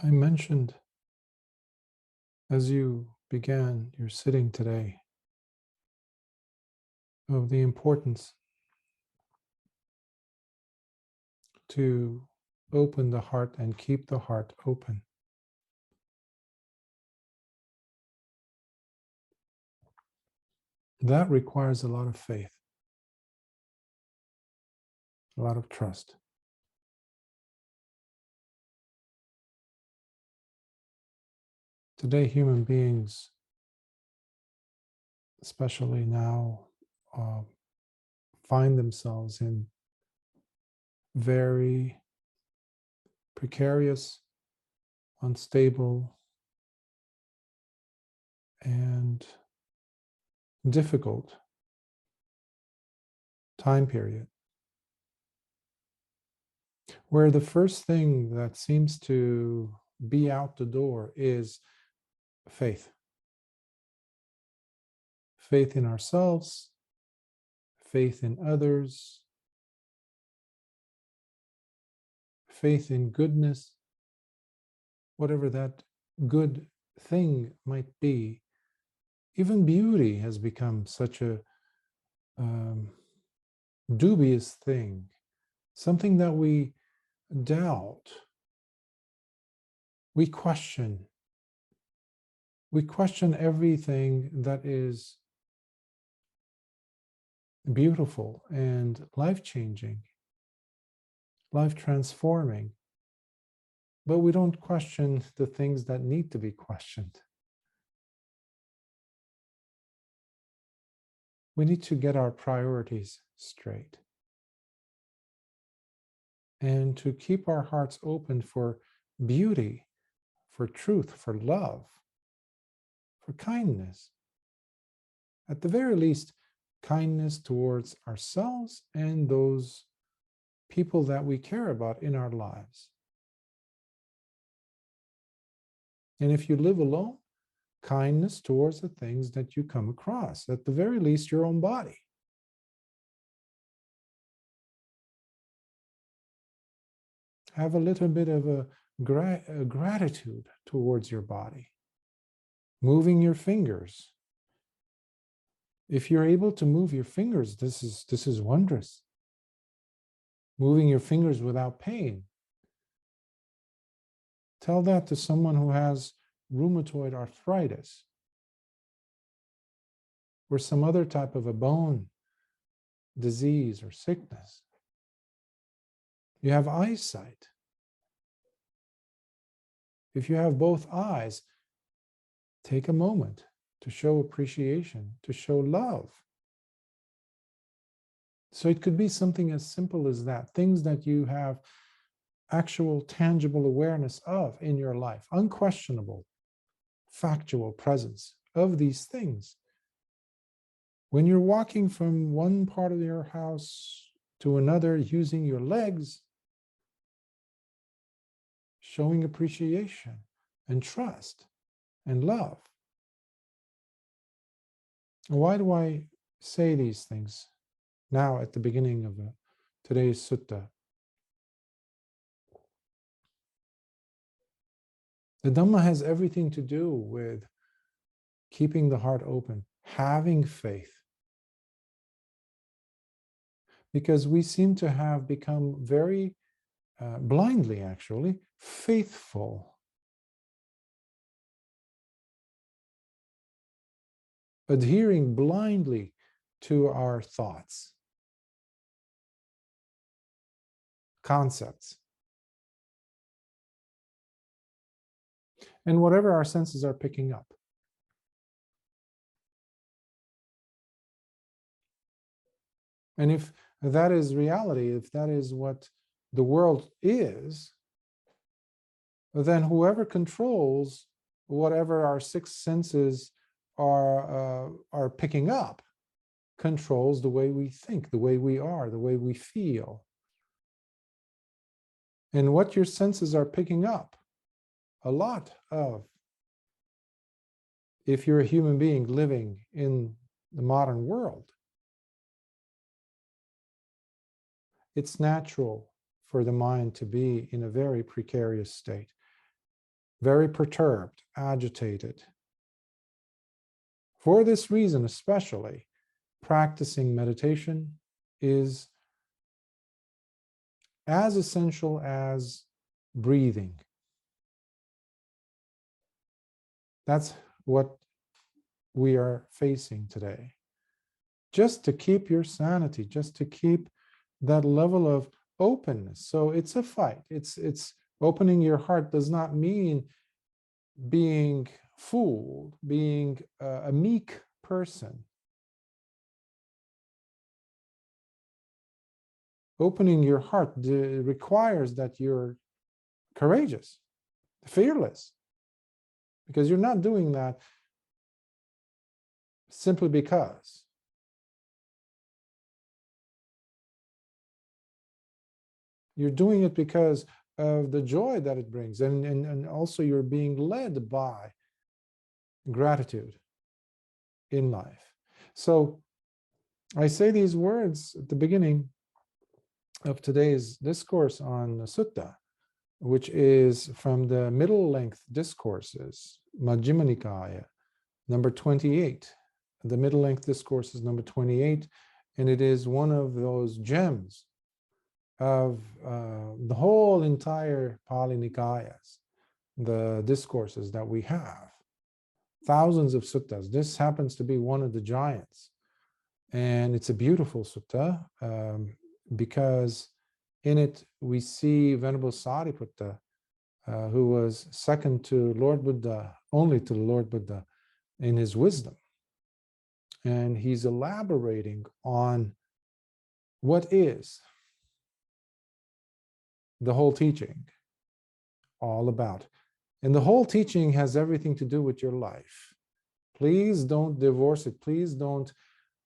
I mentioned as you began your sitting today of the importance to open the heart and keep the heart open. That requires a lot of faith, a lot of trust. Today, human beings, especially now, find themselves in very precarious, unstable, and difficult time period, where the first thing that seems to be out the door is faith. Faith in ourselves, faith in others, faith in goodness, whatever that good thing might be. Even beauty has become such a dubious thing, something that we doubt, we question everything that is beautiful and life-changing, life-transforming, but we don't question the things that need to be questioned. We need to get our priorities straight and to keep our hearts open for beauty, for truth, for love, for kindness. At the very least, kindness towards ourselves and those people that we care about in our lives. And if you live alone, kindness towards the things that you come across, at the very least, your own body. Have a little bit of a gratitude towards your body. Moving your fingers. If you're able to move your fingers, this is wondrous. Moving your fingers without pain. Tell that to someone who has rheumatoid arthritis or some other type of a bone disease or sickness. You have eyesight. If you have both eyes, take a moment to show appreciation, to show love. So it could be something as simple as that, things that you have actual tangible awareness of in your life, unquestionable, factual presence of these things. When you're walking from one part of your house to another using your legs, showing appreciation and trust and love. Why do I say these things now at the beginning of today's sutta? The Dhamma has everything to do with keeping the heart open, having faith. Because we seem to have become very blindly, actually, faithful. Adhering blindly to our thoughts, concepts, and whatever our senses are picking up. And if that is reality, if that is what the world is, then whoever controls whatever our six senses are picking up controls the way we think, the way we are, the way we feel. And what your senses are picking up, a lot of, if you're a human being living in the modern world, it's natural for the mind to be in a very precarious state. very perturbed, agitated. For this reason, especially, practicing meditation is as essential as breathing. That's what we are facing today. Just to keep your sanity, just to keep that level of openness. So it's a fight. It's opening your heart does not mean being fooled, being a meek person. Opening your heart requires that you're courageous, fearless, because you're not doing that simply because. You're doing it because of the joy that it brings, and also you're being led by gratitude in life. So I say these words at the beginning of today's discourse on Sutta, which is from the middle length discourses, Majjhima Nikāya, number 28. The middle length discourse is number 28, and it is one of those gems of the whole entire Pali Nikāyas, the discourses that we have. Thousands of suttas. This happens to be one of the giants. And it's a beautiful sutta because in it we see Venerable Sāriputta, who was second to Lord Buddha, only to the Lord Buddha in his wisdom. And he's elaborating on what is the whole teaching all about. And the whole teaching has everything to do with your life. Please don't divorce it. Please don't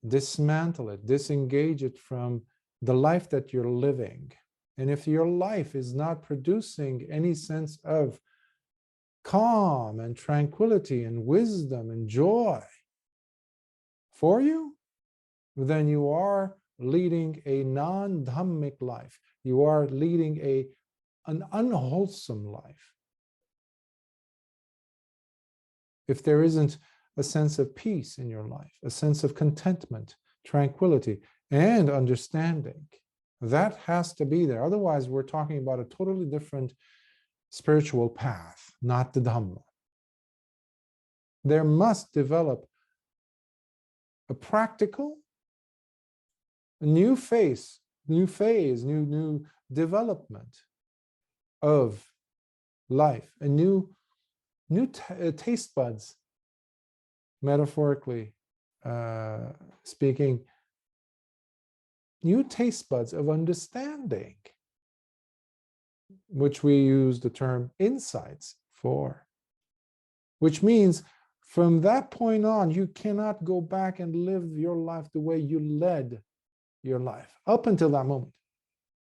dismantle it, disengage it from the life that you're living. And if your life is not producing any sense of calm and tranquility and wisdom and joy for you, then you are leading a non-Dhammic life. You are leading an unwholesome life. If there isn't a sense of peace in your life, a sense of contentment, tranquility, and understanding, that has to be there. Otherwise, we're talking about a totally different spiritual path, not the Dhamma. There must develop a practical, new development of life, a new taste buds, metaphorically speaking, new taste buds of understanding, which we use the term insights for, which means from that point on, you cannot go back and live your life the way you led your life up until that moment,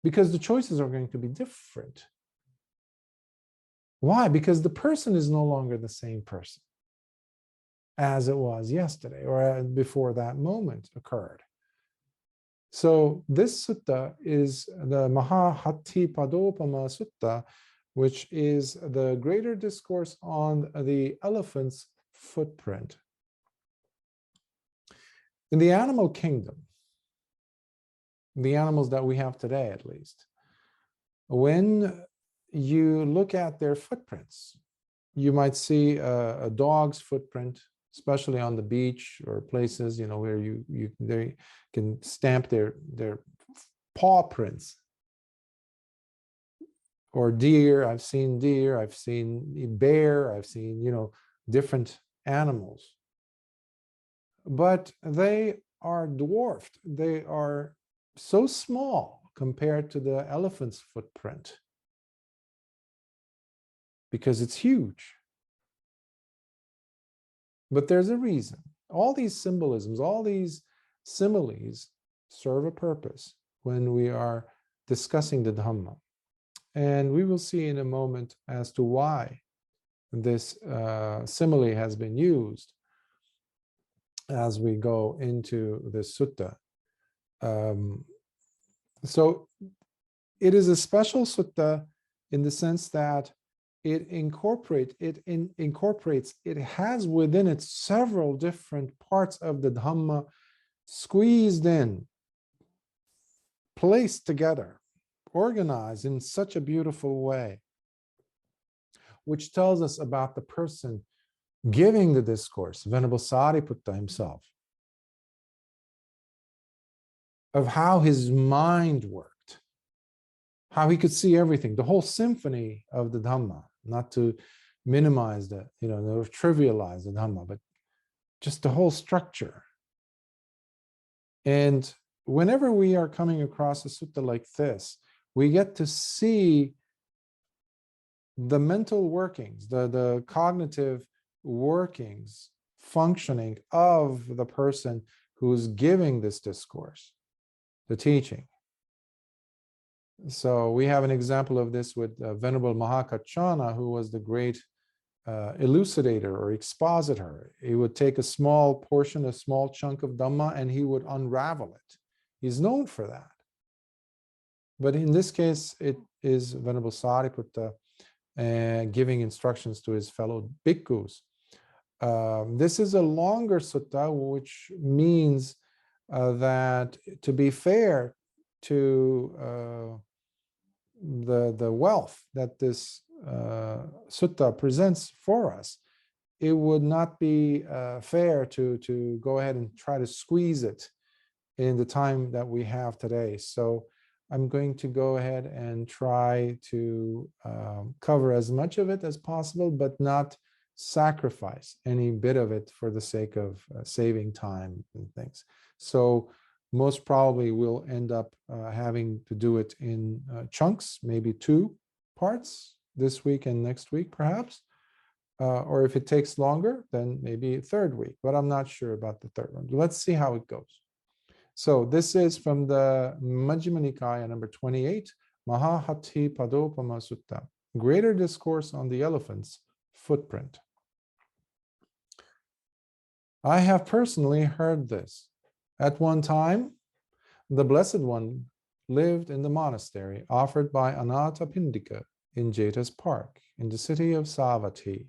because the choices are going to be different. Why? Because the person is no longer the same person as it was yesterday or before that moment occurred. So this sutta is the Mahā Hatthipadopama Sutta, which is the greater discourse on the elephant's footprint. In the animal kingdom, the animals that we have today at least, when you look at their footprints, you might see a dog's footprint, especially on the beach or places, you know, where they can stamp their paw prints. Or deer, I've seen deer, I've seen bear, I've seen, you know, different animals. But they are dwarfed. They are so small compared to the elephant's footprint, because it's huge. But there's a reason. All these symbolisms, all these similes serve a purpose when we are discussing the Dhamma. And we will see in a moment as to why this simile has been used as we go into this sutta. So it is a special sutta in the sense that it incorporates, it has within it several different parts of the Dhamma squeezed in, placed together, organized in such a beautiful way, which tells us about the person giving the discourse, Venerable Sāriputta himself, of how his mind worked, how he could see everything, the whole symphony of the Dhamma, not to minimize the, or trivialize the Dhamma, but just the whole structure. And whenever we are coming across a sutta like this, we get to see the mental workings, the cognitive workings, functioning of the person who's giving this discourse, the teaching. So we have an example of this with Venerable Mahā Candana, who was the great elucidator or expositor. He would take a small portion, a small chunk of Dhamma, and he would unravel it. He's known for that. But in this case, it is Venerable Sāriputta giving instructions to his fellow Bhikkhus. This is a longer sutta, which means that, to be fair to the wealth that this sutta presents for us, it would not be fair to go ahead and try to squeeze it in the time that we have today. So I'm going to go ahead and try to cover as much of it as possible, but not sacrifice any bit of it for the sake of saving time and things. So most probably we'll end up having to do it in chunks, maybe 2 parts, this week and next week, perhaps. Or if it takes longer, then maybe a 3rd week, but I'm not sure about the 3rd one. Let's see how it goes. So this is from the Majjhima Nikāya number 28, Mahā Hatthipadopama Sutta, Greater Discourse on the Elephant's Footprint. I have personally heard this. At one time, the Blessed One lived in the monastery offered by Anathapindika in Jeta's Park, in the city of Savatthi.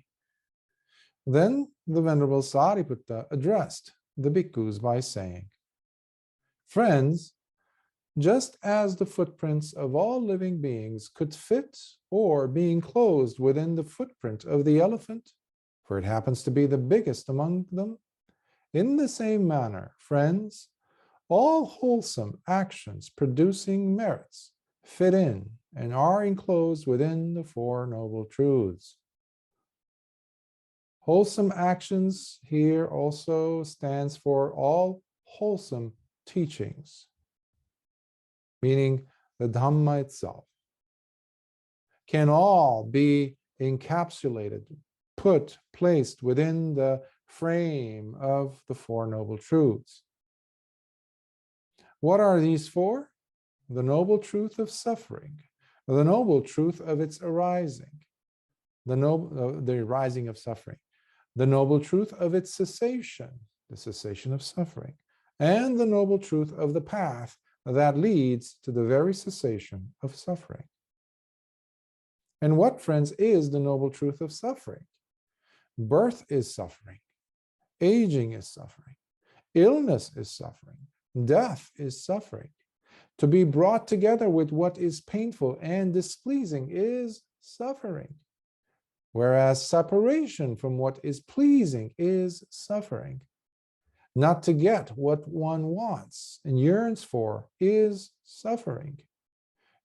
Then the Venerable Sāriputta addressed the Bhikkhus by saying, "Friends, just as the footprints of all living beings could fit or be enclosed within the footprint of the elephant, for it happens to be the biggest among them, in the same manner, friends, all wholesome actions producing merits fit in and are enclosed within the 4 Noble Truths." Wholesome actions here also stands for all wholesome teachings, meaning the Dhamma itself, can all be encapsulated, placed within the frame of the 4 Noble Truths. What are these 4? The noble truth of suffering, the noble truth of its arising, the arising of suffering, the noble truth of its cessation, the cessation of suffering, and the noble truth of the path that leads to the very cessation of suffering. And what, friends, is the noble truth of suffering? Birth is suffering, aging is suffering, illness is suffering, death is suffering. To be brought together with what is painful and displeasing is suffering, whereas separation from what is pleasing is suffering. Not to get what one wants and yearns for is suffering.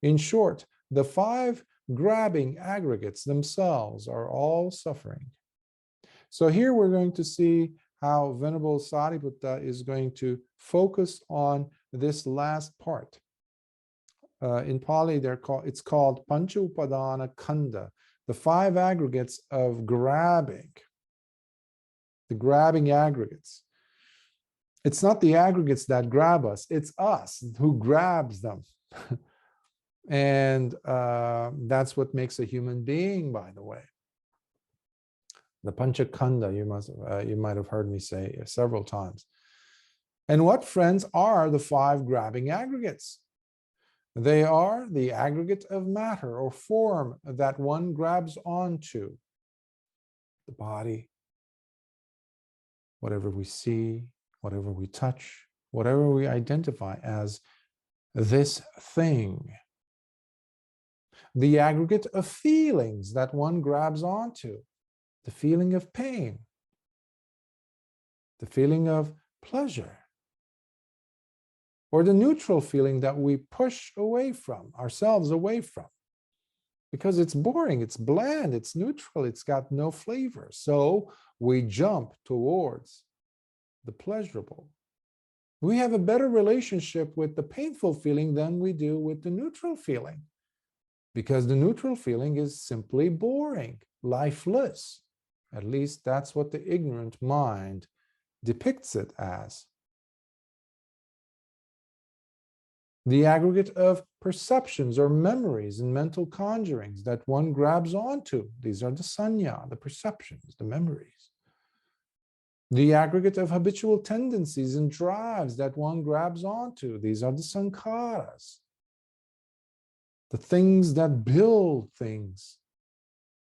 In short, the 5 grabbing aggregates themselves are all suffering. So here we're going to see how Venerable Sāriputta is going to focus on this last part. In Pali, it's called Pancha Upadana Khanda, the 5 aggregates of grabbing, the grabbing aggregates. It's not the aggregates that grab us, it's us who grabs them. And that's what makes a human being, by the way. The Pancha Khanda, you might have heard me say several times. And what, friends, are the 5 grabbing aggregates? They are the aggregate of matter or form that one grabs onto. The body, whatever we see, whatever we touch, whatever we identify as this thing. The aggregate of feelings that one grabs onto. The feeling of pain, the feeling of pleasure, or the neutral feeling that we push away from, ourselves away from, because it's boring, it's bland, it's neutral, it's got no flavor. So we jump towards the pleasurable. We have a better relationship with the painful feeling than we do with the neutral feeling, because the neutral feeling is simply boring, lifeless. At least that's what the ignorant mind depicts it as. The aggregate of perceptions or memories and mental conjurings that one grabs onto. These are the sanya, the perceptions, the memories. The aggregate of habitual tendencies and drives that one grabs onto. These are the sankharas. The things that build things.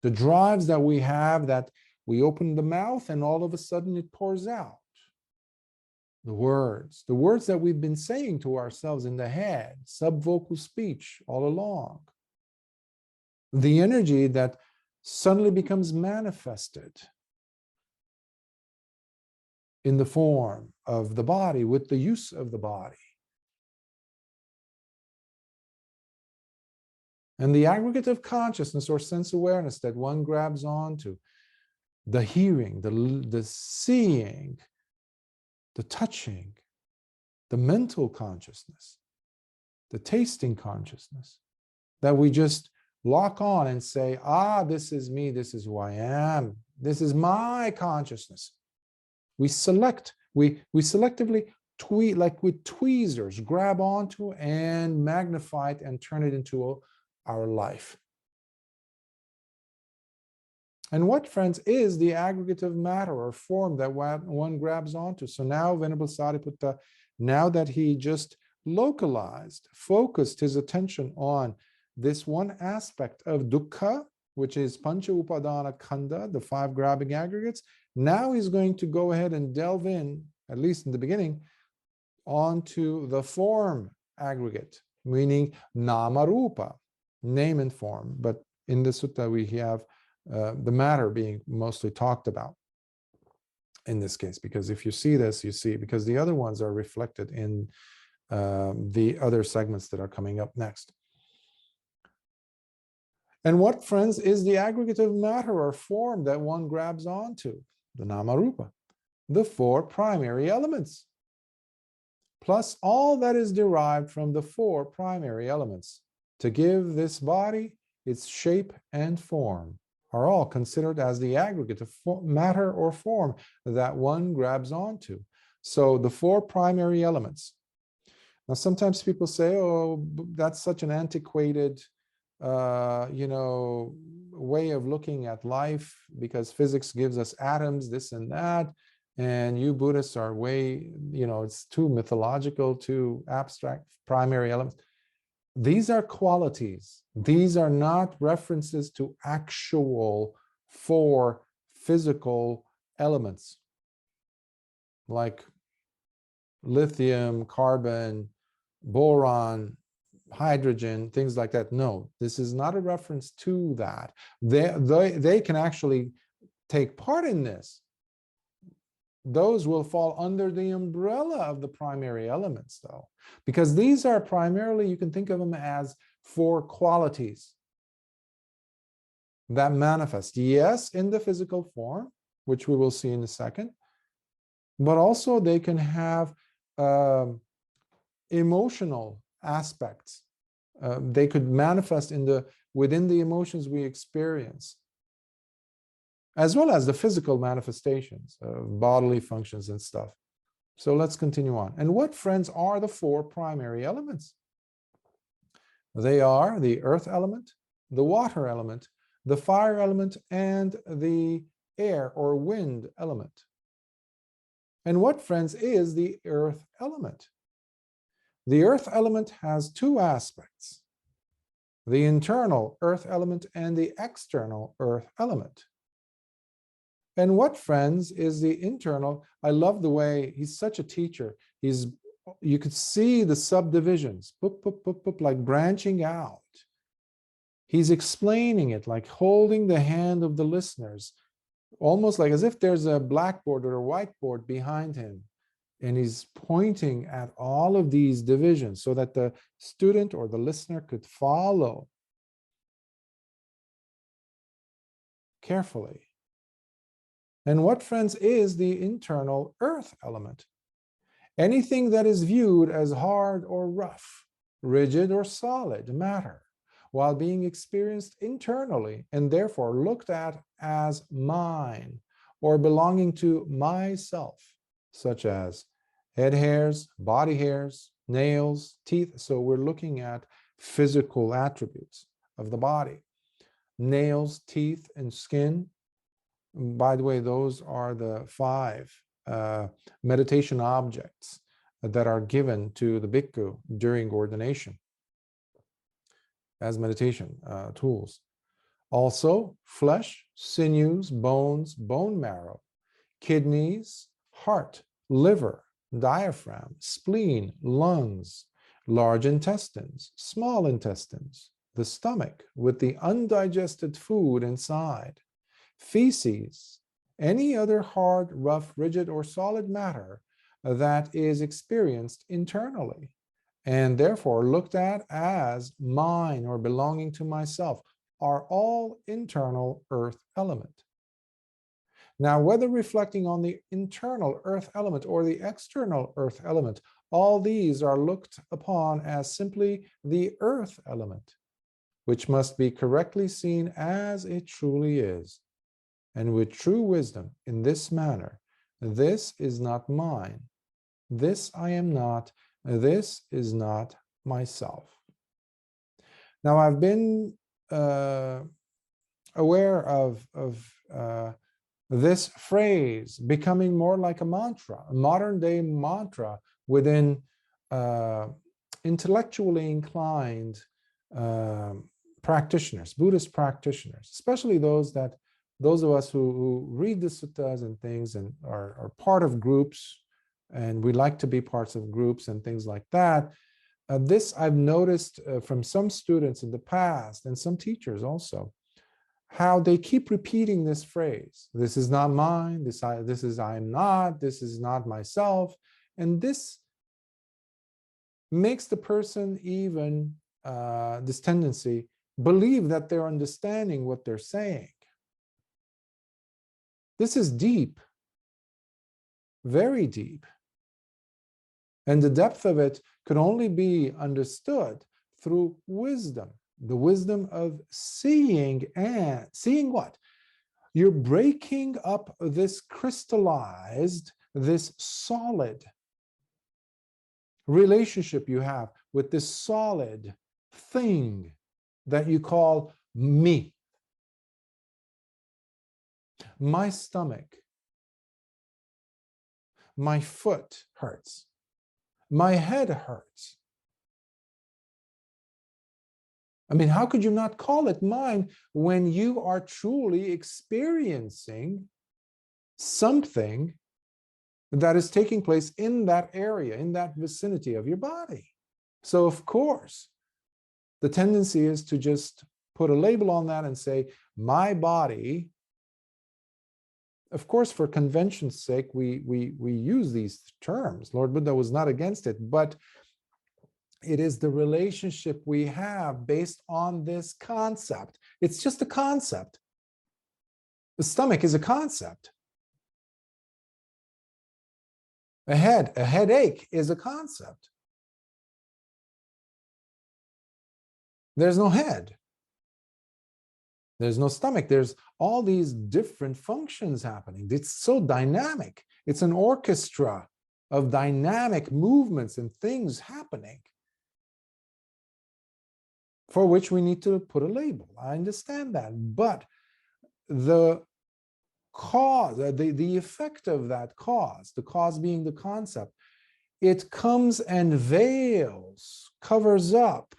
The drives that we have, that we open the mouth and all of a sudden it pours out. The words that we've been saying to ourselves in the head, subvocal speech all along. The energy that suddenly becomes manifested in the form of the body, with the use of the body. And the aggregate of consciousness or sense awareness that one grabs onto. The hearing, the seeing, the touching, the mental consciousness, the tasting consciousness, that we just lock on and say, ah, this is me, this is who I am, this is my consciousness. We select, we selectively tweet, like with tweezers, grab onto and magnify it and turn it into our life. And what, friends, is the aggregate of matter or form that one grabs onto? So now Venerable Sāriputta, now that he just localized, focused his attention on this one aspect of dukkha, which is pancha upadana khanda, the 5 grabbing aggregates, now he's going to go ahead and delve in, at least in the beginning, onto the form aggregate, meaning nama rupa, name and form. But in the sutta we have the matter being mostly talked about in this case, because if you see this, you see, because the other ones are reflected in the other segments that are coming up next. And what, friends, is the aggregate of matter or form that one grabs onto? The nama rupa, the 4 primary elements, plus all that is derived from the 4 primary elements to give this body its shape and form, are all considered as the aggregate of matter or form that one grabs onto. So the 4 primary elements. Now, sometimes people say, oh, that's such an antiquated, way of looking at life, because physics gives us atoms, this and that. And you Buddhists are way, it's too mythological, too abstract, primary elements. These are qualities. These are not references to actual 4 physical elements like lithium, carbon, boron, hydrogen, things like that. No, this is not a reference to that. They can actually take part in this. Those will fall under the umbrella of the primary elements, though, because these are primarily, you can think of them as 4 qualities that manifest, yes, in the physical form, which we will see in a second, but also they can have emotional aspects. They could manifest within the emotions we experience, as well as the physical manifestations of bodily functions and stuff. So let's continue on. And what, friends, are the 4 primary elements? They are the earth element, the water element, the fire element, and the air or wind element. And what, friends, is the earth element? The earth element has two aspects: the internal earth element and the external earth element. And what, friends, is the internal? I love the way he's such a teacher. You could see the subdivisions, boop, boop, boop, boop, like branching out. He's explaining it, like holding the hand of the listeners, almost like as if there's a blackboard or a whiteboard behind him. And he's pointing at all of these divisions so that the student or the listener could follow carefully. And what, friends, is the internal earth element? Anything that is viewed as hard or rough, rigid or solid matter, while being experienced internally and therefore looked at as mine or belonging to myself, such as head hairs, body hairs, nails, teeth. So we're looking at physical attributes of the body. Nails, teeth, and skin. By the way, those are the 5 meditation objects that are given to the bhikkhu during ordination as meditation tools. Also, flesh, sinews, bones, bone marrow, kidneys, heart, liver, diaphragm, spleen, lungs, large intestines, small intestines, the stomach with the undigested food inside, feces, any other hard, rough, rigid, or solid matter that is experienced internally and therefore looked at as mine or belonging to myself, are all internal earth element. Now, whether reflecting on the internal earth element or the external earth element, all these are looked upon as simply the earth element, which must be correctly seen as it truly is. And with true wisdom in this manner, this is not mine, this I am not, this is not myself. Now, I've been aware of this phrase becoming more like a mantra, a modern day mantra within intellectually inclined practitioners, Buddhist practitioners, especially those of us who read the suttas and things and are part of groups, and we like to be parts of groups and things like that. This I've noticed from some students in the past and some teachers also, how they keep repeating this phrase. This is not mine, this is I am not, this is not myself. And this makes the person even, this tendency, believe that they're understanding what they're saying. This is deep, very deep. And the depth of it could only be understood through wisdom, the wisdom of seeing. And seeing what? You're breaking up this crystallized, this solid relationship you have with this solid thing that you call me. My stomach, my foot hurts, my head hurts. I mean, how could you not call it mine when you are truly experiencing something that is taking place in that area, in that vicinity of your body? So, of course, the tendency is to just put a label on that and say, my body. Of course, for convention's sake, we use these terms. Lord Buddha was not against it, but it is the relationship we have based on this concept. It's just a concept. The stomach is a concept. A headache is a concept. There's no head. There's no stomach. There's all these different functions happening. It's so dynamic. It's an orchestra of dynamic movements and things happening for which we need to put a label. I understand that. But the cause, the effect of that cause, the cause being the concept, it comes and veils, covers up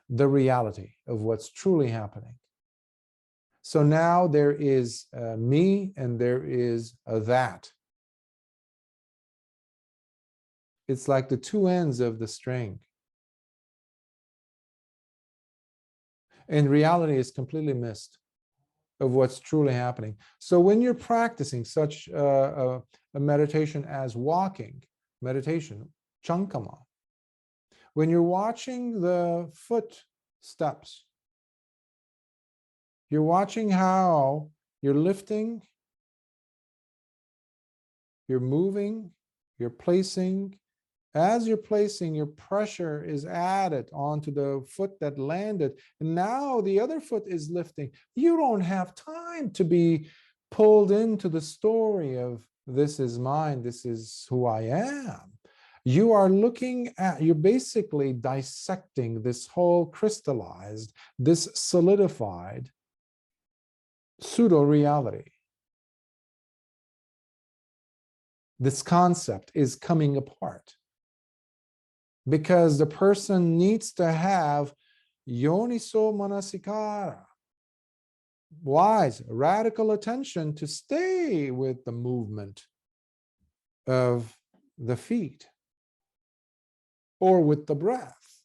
the reality of what's truly happening. So now there is me and there is that. It's like the two ends of the string. And reality is completely missed of what's truly happening. So when you're practicing such a meditation as walking meditation, chankama, when you're watching the footsteps, you're watching how you're lifting, you're moving, you're placing. As you're placing, your pressure is added onto the foot that landed. And now the other foot is lifting. You don't have time to be pulled into the story of this is mine, this is who I am. You are looking at, you're basically dissecting this whole crystallized, this solidified pseudo-reality. This concept is coming apart. Because the person needs to have yoniso manasikara, wise, radical attention to stay with the movement of the feet, or with the breath,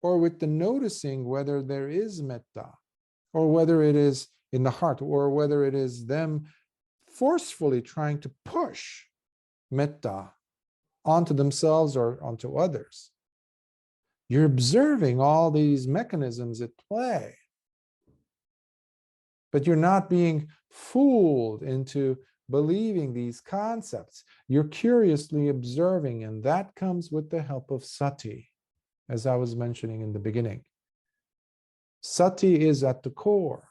or with the noticing whether there is metta, or whether it is in the heart, or whether it is them forcefully trying to push metta onto themselves or onto others. You're observing all these mechanisms at play, but you're not being fooled into believing these concepts. You're curiously observing, and that comes with the help of sati, as I was mentioning in the beginning. Sati is at the core.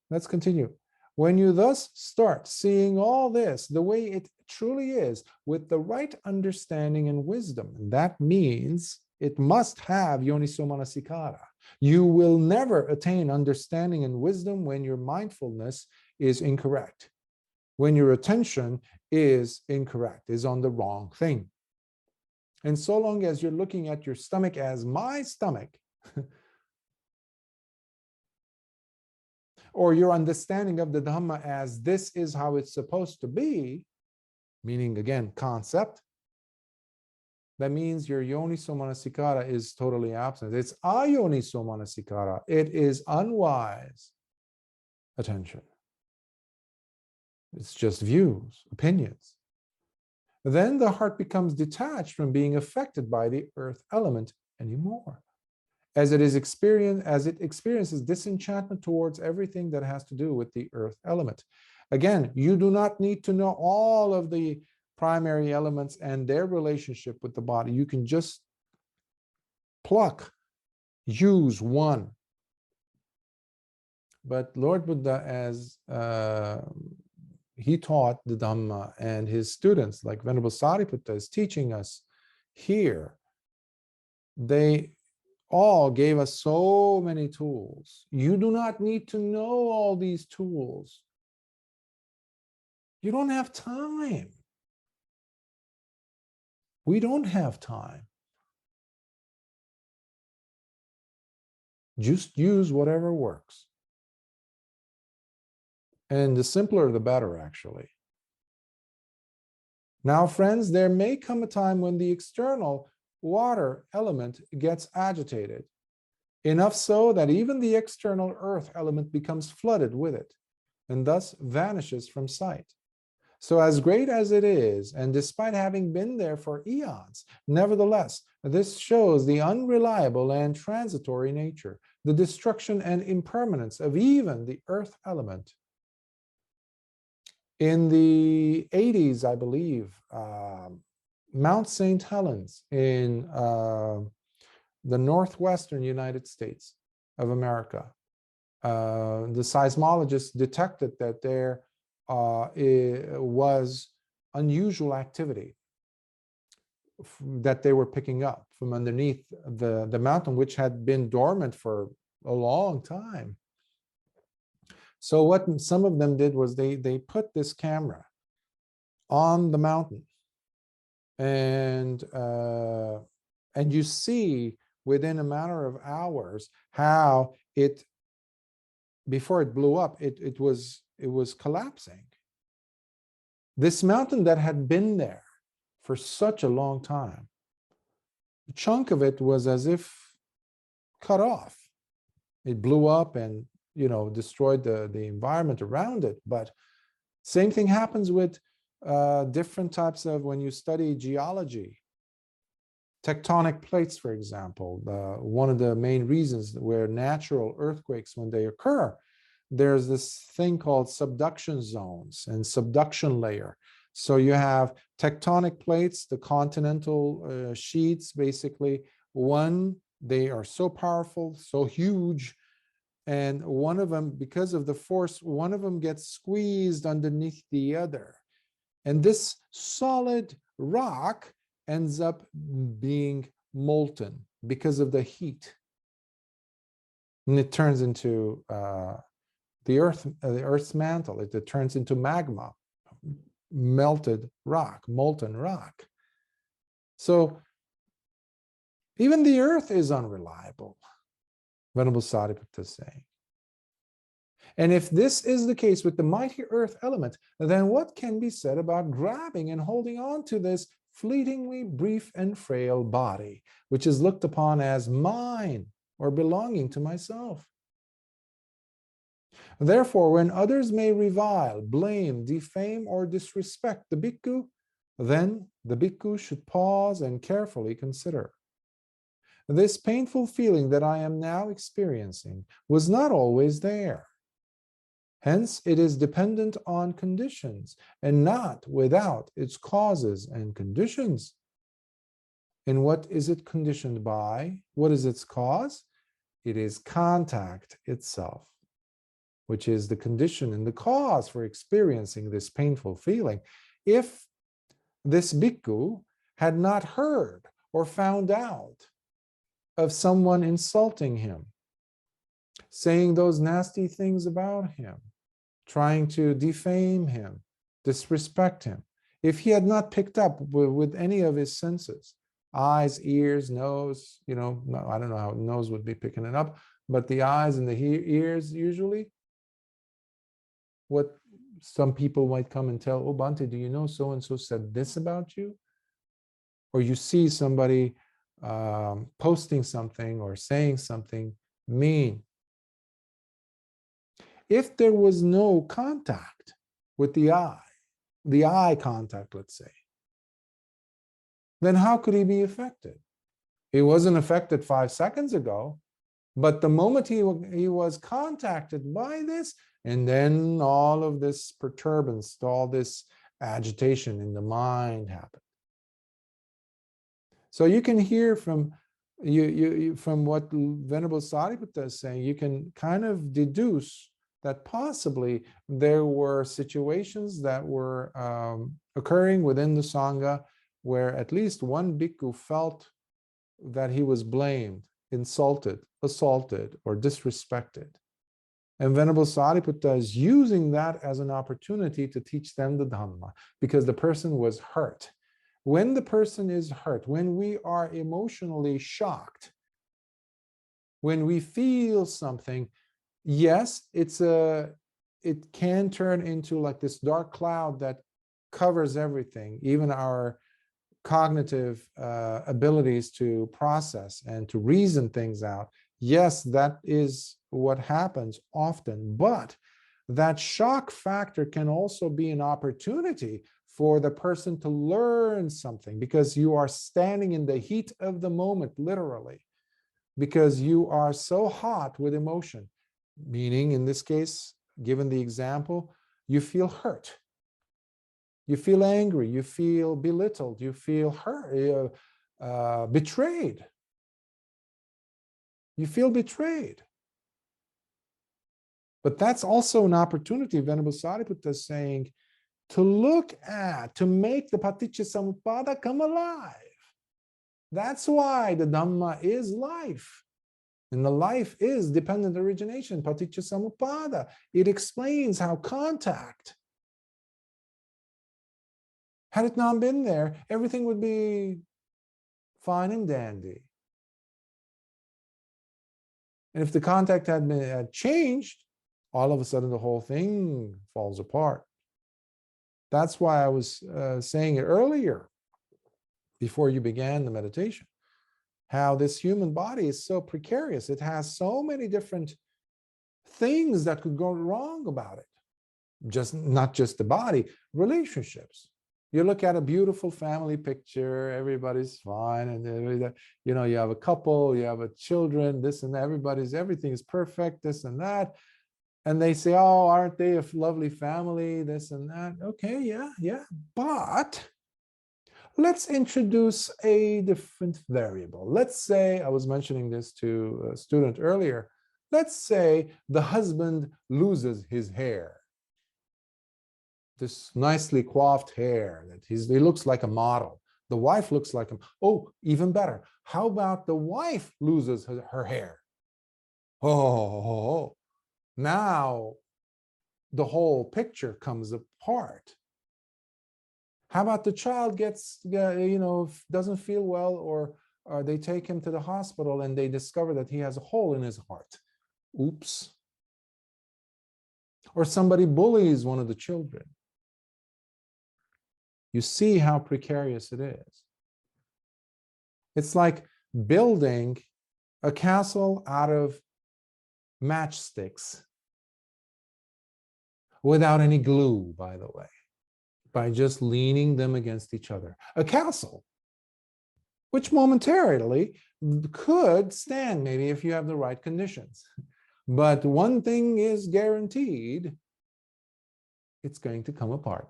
Let's continue. When you thus start seeing all this the way it truly is, with the right understanding and wisdom, and that means it must have yoniso manasikara. You will never attain understanding and wisdom when your mindfulness is incorrect, when your attention is incorrect, is on the wrong thing. And so long as you're looking at your stomach as my stomach, or your understanding of the Dhamma as this is how it's supposed to be, meaning again, concept, that means your yoniso manasikara is totally absent. It's ayoniso manasikara. It is unwise attention. It's just views, opinions. Then the heart becomes detached from being affected by the earth element anymore. As it experiences disenchantment towards everything that has to do with the earth element. Again, you do not need to know all of the primary elements and their relationship with the body. You can just use one. But Lord Buddha, as he taught the Dhamma, and his students, like Venerable Sāriputta, is teaching us here, they all gave us so many tools. You do not need to know all these tools. You don't have time. We don't have time. Just use whatever works. And the simpler, the better, actually. Now, friends, there may come a time when the external water element gets agitated, enough so that even the external earth element becomes flooded with it, and thus vanishes from sight. So as great as it is, and despite having been there for eons, nevertheless, this shows the unreliable and transitory nature, the destruction and impermanence of even the earth element. In the 80s, I believe, Mount St. Helens in the northwestern United States of America, the seismologists detected that there was unusual activity that they were picking up from underneath the mountain, which had been dormant for a long time. So what some of them did was they put this camera on the mountain, and you see within a matter of hours how it, before it blew up, it was collapsing. This mountain that had been there for such a long time, a chunk of it was as if cut off. It blew up and, you know, destroyed the environment around it. But same thing happens with different types of, when you study geology, tectonic plates, for example. One of the main reasons where natural earthquakes, when they occur, there's this thing called subduction zones and subduction layer. So you have tectonic plates, the continental sheets, basically. One, they are so powerful, so huge, and one of them, because of the force, one of them gets squeezed underneath the other. And this solid rock ends up being molten because of the heat. And it turns into the Earth's mantle. It turns into magma, melted rock, molten rock. So even the earth is unreliable, Venerable Sāriputta is saying. And if this is the case with the mighty earth element, then what can be said about grabbing and holding on to this fleetingly brief and frail body, which is looked upon as mine or belonging to myself? Therefore, when others may revile, blame, defame, or disrespect the bhikkhu, then the bhikkhu should pause and carefully consider. This painful feeling that I am now experiencing was not always there. Hence, it is dependent on conditions and not without its causes and conditions. And what is it conditioned by? What is its cause? It is contact itself, which is the condition and the cause for experiencing this painful feeling. If this bhikkhu had not heard or found out of someone insulting him, saying those nasty things about him, trying to defame him, disrespect him, if he had not picked up with any of his senses, eyes, ears, nose, you know, I don't know how nose would be picking it up, but the eyes and the ears usually, what some people might come and tell, oh, Bhante, do you know so-and-so said this about you? Or you see somebody posting something or saying something mean. If there was no contact with the eye contact, let's say, then how could he be affected? He wasn't affected 5 seconds ago, but the moment he was contacted by this, and then all of this perturbance, all this agitation in the mind happened. So you can hear from from what Venerable Sāriputta is saying, you can kind of deduce that possibly there were situations that were occurring within the Sangha where at least one bhikkhu felt that he was blamed, insulted, assaulted, or disrespected. And Venerable Sāriputta is using that as an opportunity to teach them the Dhamma, because the person was hurt. When the person is hurt, when we are emotionally shocked, when we feel something, yes, it can turn into like this dark cloud that covers everything, even our cognitive abilities to process and to reason things out. Yes, that is what happens often, but that shock factor can also be an opportunity for the person to learn something, because you are standing in the heat of the moment, literally, because you are so hot with emotion, meaning in this case, given the example, you feel hurt, you feel angry, you feel belittled, you feel hurt, betrayed. You feel betrayed. But that's also an opportunity, Venerable Sāriputta is saying, to look at, to make the Paticca come alive. That's why the Dhamma is life. And the life is dependent origination, paticca samuppada. It explains how contact, had it not been there, everything would be fine and dandy. And if the contact had changed, all of a sudden the whole thing falls apart. That's why I was saying it earlier, before you began the meditation, how this human body is so precarious. It has so many different things that could go wrong about it. Not just the body, relationships. You look at a beautiful family picture, everybody's fine, and you know, you have a couple, you have a children, this and that, everything is perfect, this and that. And they say, oh, aren't they a lovely family, this and that? Okay, yeah. But let's introduce a different variable. Let's say, I was mentioning this to a student earlier, let's say the husband loses his hair. This nicely coiffed hair, that he looks like a model. The wife looks like him. Oh, even better. How about the wife loses her hair? Oh, now the whole picture comes apart. How about the child gets, doesn't feel well, or they take him to the hospital and they discover that he has a hole in his heart. Oops. Or somebody bullies one of the children. You see how precarious it is. It's like building a castle out of matchsticks without any glue, by the way, by just leaning them against each other. A castle, which momentarily could stand, maybe if you have the right conditions. But one thing is guaranteed, it's going to come apart.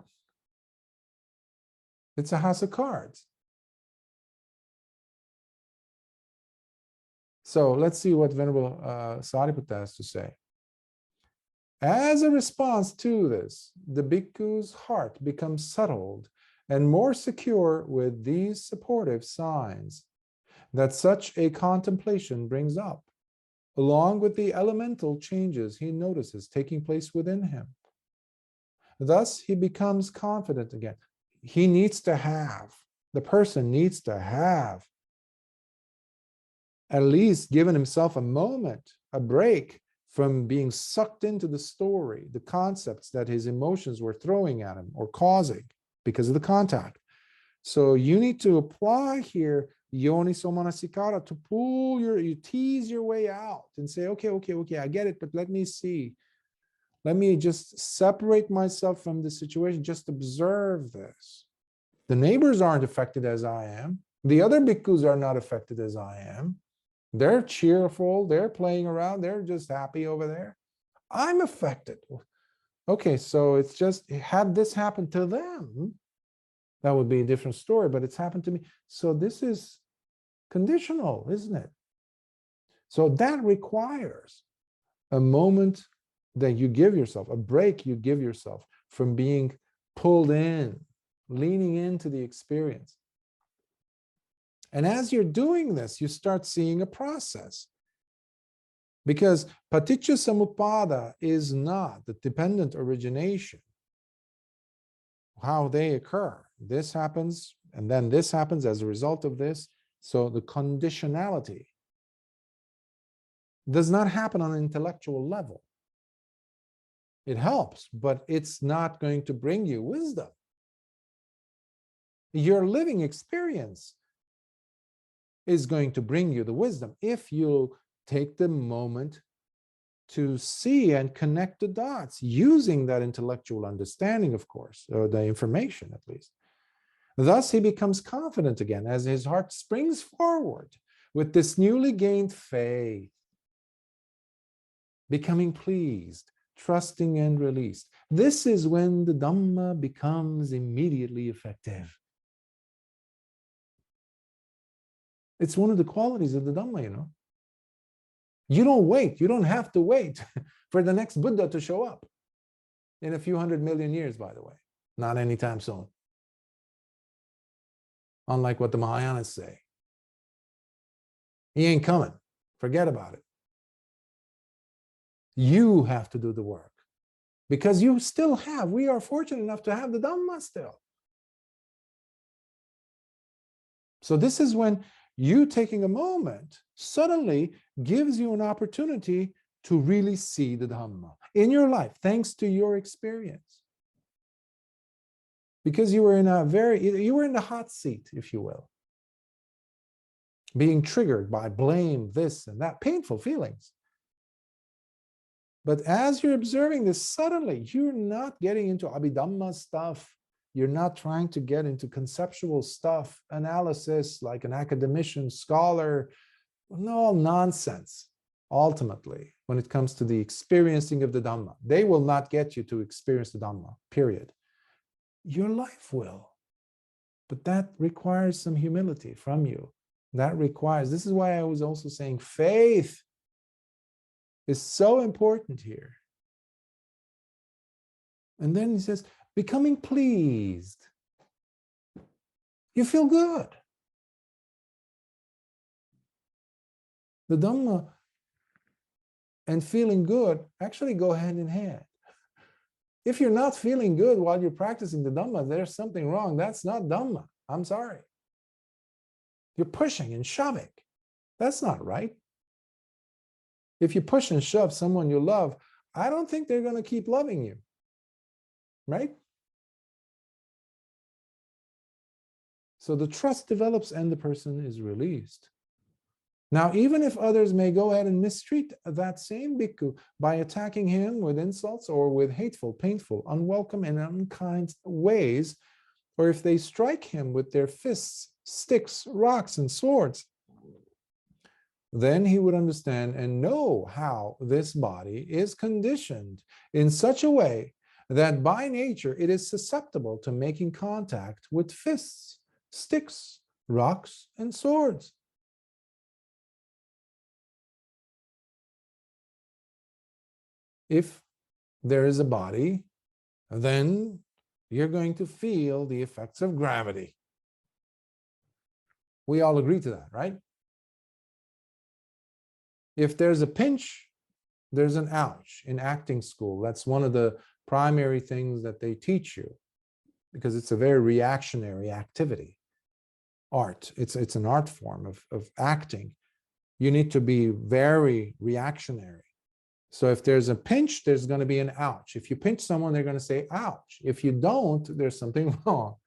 It's a house of cards. So let's see what Venerable Sāriputta has to say. As a response to this, the bhikkhu's heart becomes settled and more secure with these supportive signs that such a contemplation brings up, along with the elemental changes he notices taking place within him. Thus, he becomes confident again. He needs to have, the person needs to have at least given himself a moment, a break from being sucked into the story, the concepts that his emotions were throwing at him or causing because of the contact. So you need to apply here yoniso manasikara to pull you tease your way out and say, okay, I get it, but let me see. Let me just separate myself from the situation, just observe this. The neighbors aren't affected as I am. The other bhikkhus are not affected as I am. They're cheerful, they're playing around, they're just happy over there. I'm affected. Okay, so it's just, had this happened to them, that would be a different story, but it's happened to me. So this is conditional, isn't it? So that requires a moment that you give yourself, a break you give yourself from being pulled in, leaning into the experience. And as you're doing this, you start seeing a process. Because paticca samuppada is not the dependent origination, how they occur. This happens, and then this happens as a result of this. So the conditionality does not happen on an intellectual level. It helps, but it's not going to bring you wisdom. Your living experience is going to bring you the wisdom if you take the moment to see and connect the dots using that intellectual understanding, of course, or the information at least. Thus, he becomes confident again as his heart springs forward with this newly gained faith, becoming pleased, trusting, and released. This is when the Dhamma becomes immediately effective. It's one of the qualities of the Dhamma, you know. You don't wait. You don't have to wait for the next Buddha to show up in a few 100 million years, by the way. Not anytime soon. Unlike what the Mahayanas say. He ain't coming. Forget about it. You have to do the work. Because you still have, we are fortunate enough to have the Dhamma still. So this is when you taking a moment suddenly gives you an opportunity to really see the Dhamma in your life, thanks to your experience. Because you were in the hot seat, if you will, being triggered by blame, this and that, painful feelings. But as you're observing this, suddenly you're not getting into Abhidhamma stuff. You're not trying to get into conceptual stuff, analysis like an academician, scholar. No nonsense. Ultimately, when it comes to the experiencing of the Dhamma, they will not get you to experience the Dhamma, period. Your life will. But that requires some humility from you. This is why I was also saying faith is so important here. And then he says, becoming pleased. You feel good. The Dhamma and feeling good actually go hand in hand. If you're not feeling good while you're practicing the Dhamma, there's something wrong. That's not Dhamma. I'm sorry. You're pushing and shoving. That's not right. If you push and shove someone you love, I don't think they're going to keep loving you. Right? So the trust develops and the person is released. Now, even if others may go ahead and mistreat that same bhikkhu by attacking him with insults or with hateful, painful, unwelcome, and unkind ways, or if they strike him with their fists, sticks, rocks, and swords, then he would understand and know how this body is conditioned in such a way that by nature it is susceptible to making contact with fists, sticks, rocks, and swords. If there is a body, then you're going to feel the effects of gravity. We all agree to that, right? If there's a pinch, there's an ouch in acting school. That's one of the primary things that they teach you, because it's a very reactionary activity. Art, it's an art form of acting. You need to be very reactionary. So if there's a pinch, there's going to be an ouch. If you pinch someone, they're going to say ouch. If you don't, there's something wrong.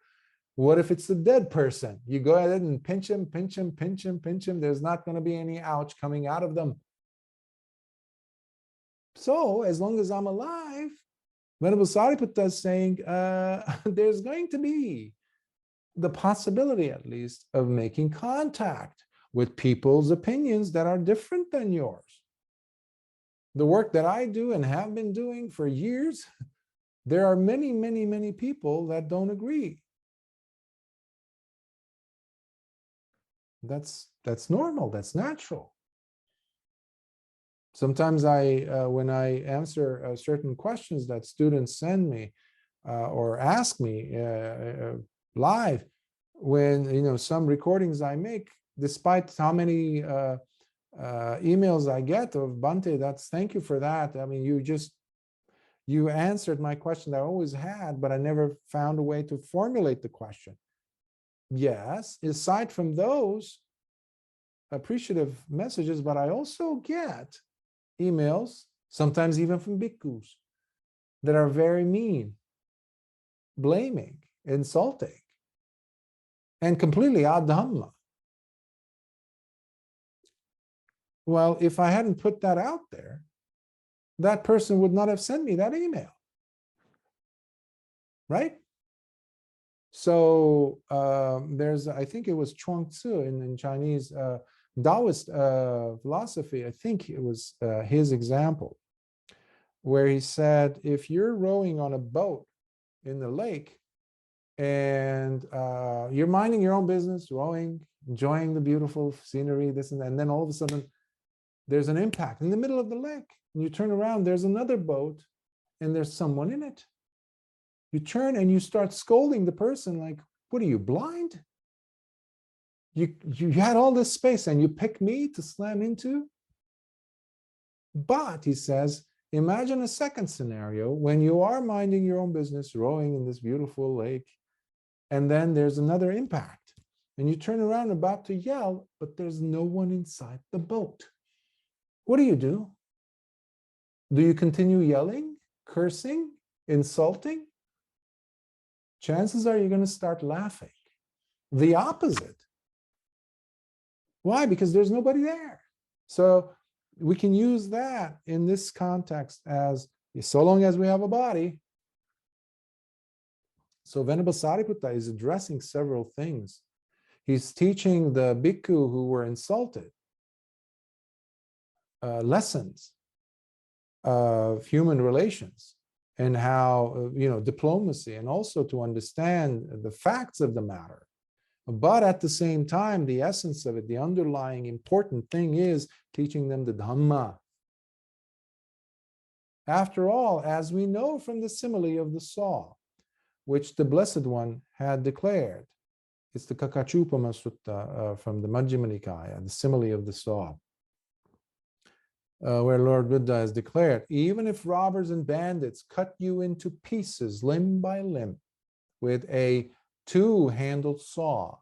What if it's a dead person? You go ahead and pinch him, pinch him, pinch him, pinch him. There's not going to be any ouch coming out of them. So as long as I'm alive, Venerable Sāriputta is saying there's going to be the possibility, at least, of making contact with people's opinions that are different than yours. The work that I do and have been doing for years, there are many, many, many people that don't agree. That's normal, that's natural. Sometimes when I answer certain questions that students send me or ask me live, when some recordings I make, despite how many emails I get of Bhante, thank you for that. I mean, you answered my question that I always had, but I never found a way to formulate the question. Yes, aside from those appreciative messages, but I also get emails, sometimes even from bhikkhus, that are very mean, blaming, insulting, and completely adhamma. Well, if I hadn't put that out there, that person would not have sent me that email. Right? So there's, I think it was Chuang Tzu in Chinese Taoist philosophy, I think it was his example, where he said, if you're rowing on a boat in the lake and you're minding your own business, rowing, enjoying the beautiful scenery, this and that, and then all of a sudden there's an impact in the middle of the lake, and you turn around, there's another boat and there's someone in it. You turn and you start scolding the person like, what are you, blind? You had all this space and you pick me to slam into? But he says, imagine a second scenario when you are minding your own business, rowing in this beautiful lake, and then there's another impact. And you turn around about to yell, but there's no one inside the boat. What do? Do you continue yelling, cursing, insulting? Chances are you're going to start laughing. The opposite. Why? Because there's nobody there. So we can use that in this context as, so long as we have a body. So Venerable Sāriputta is addressing several things. He's teaching the bhikkhu who were insulted lessons of human relations and how, diplomacy, and also to understand the facts of the matter. But at the same time, the essence of it, the underlying important thing is teaching them the Dhamma. After all, as we know from the simile of the saw, which the Blessed One had declared, it's the Kakachupama Sutta from the Majjhima Nikāya, the simile of the saw, where Lord Buddha has declared, even if robbers and bandits cut you into pieces limb by limb with a two-handled saw,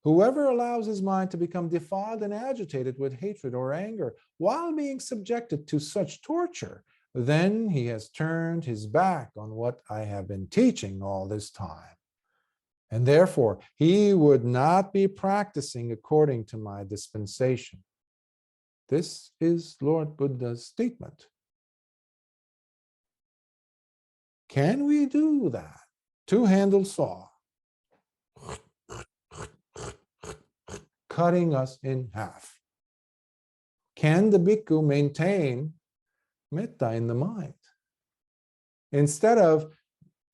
whoever allows his mind to become defiled and agitated with hatred or anger while being subjected to such torture, then he has turned his back on what I have been teaching all this time. And therefore, he would not be practicing according to my dispensation. This is Lord Buddha's statement. Can we do that? Two-handled saw, cutting us in half. Can the bhikkhu maintain metta in the mind? Instead of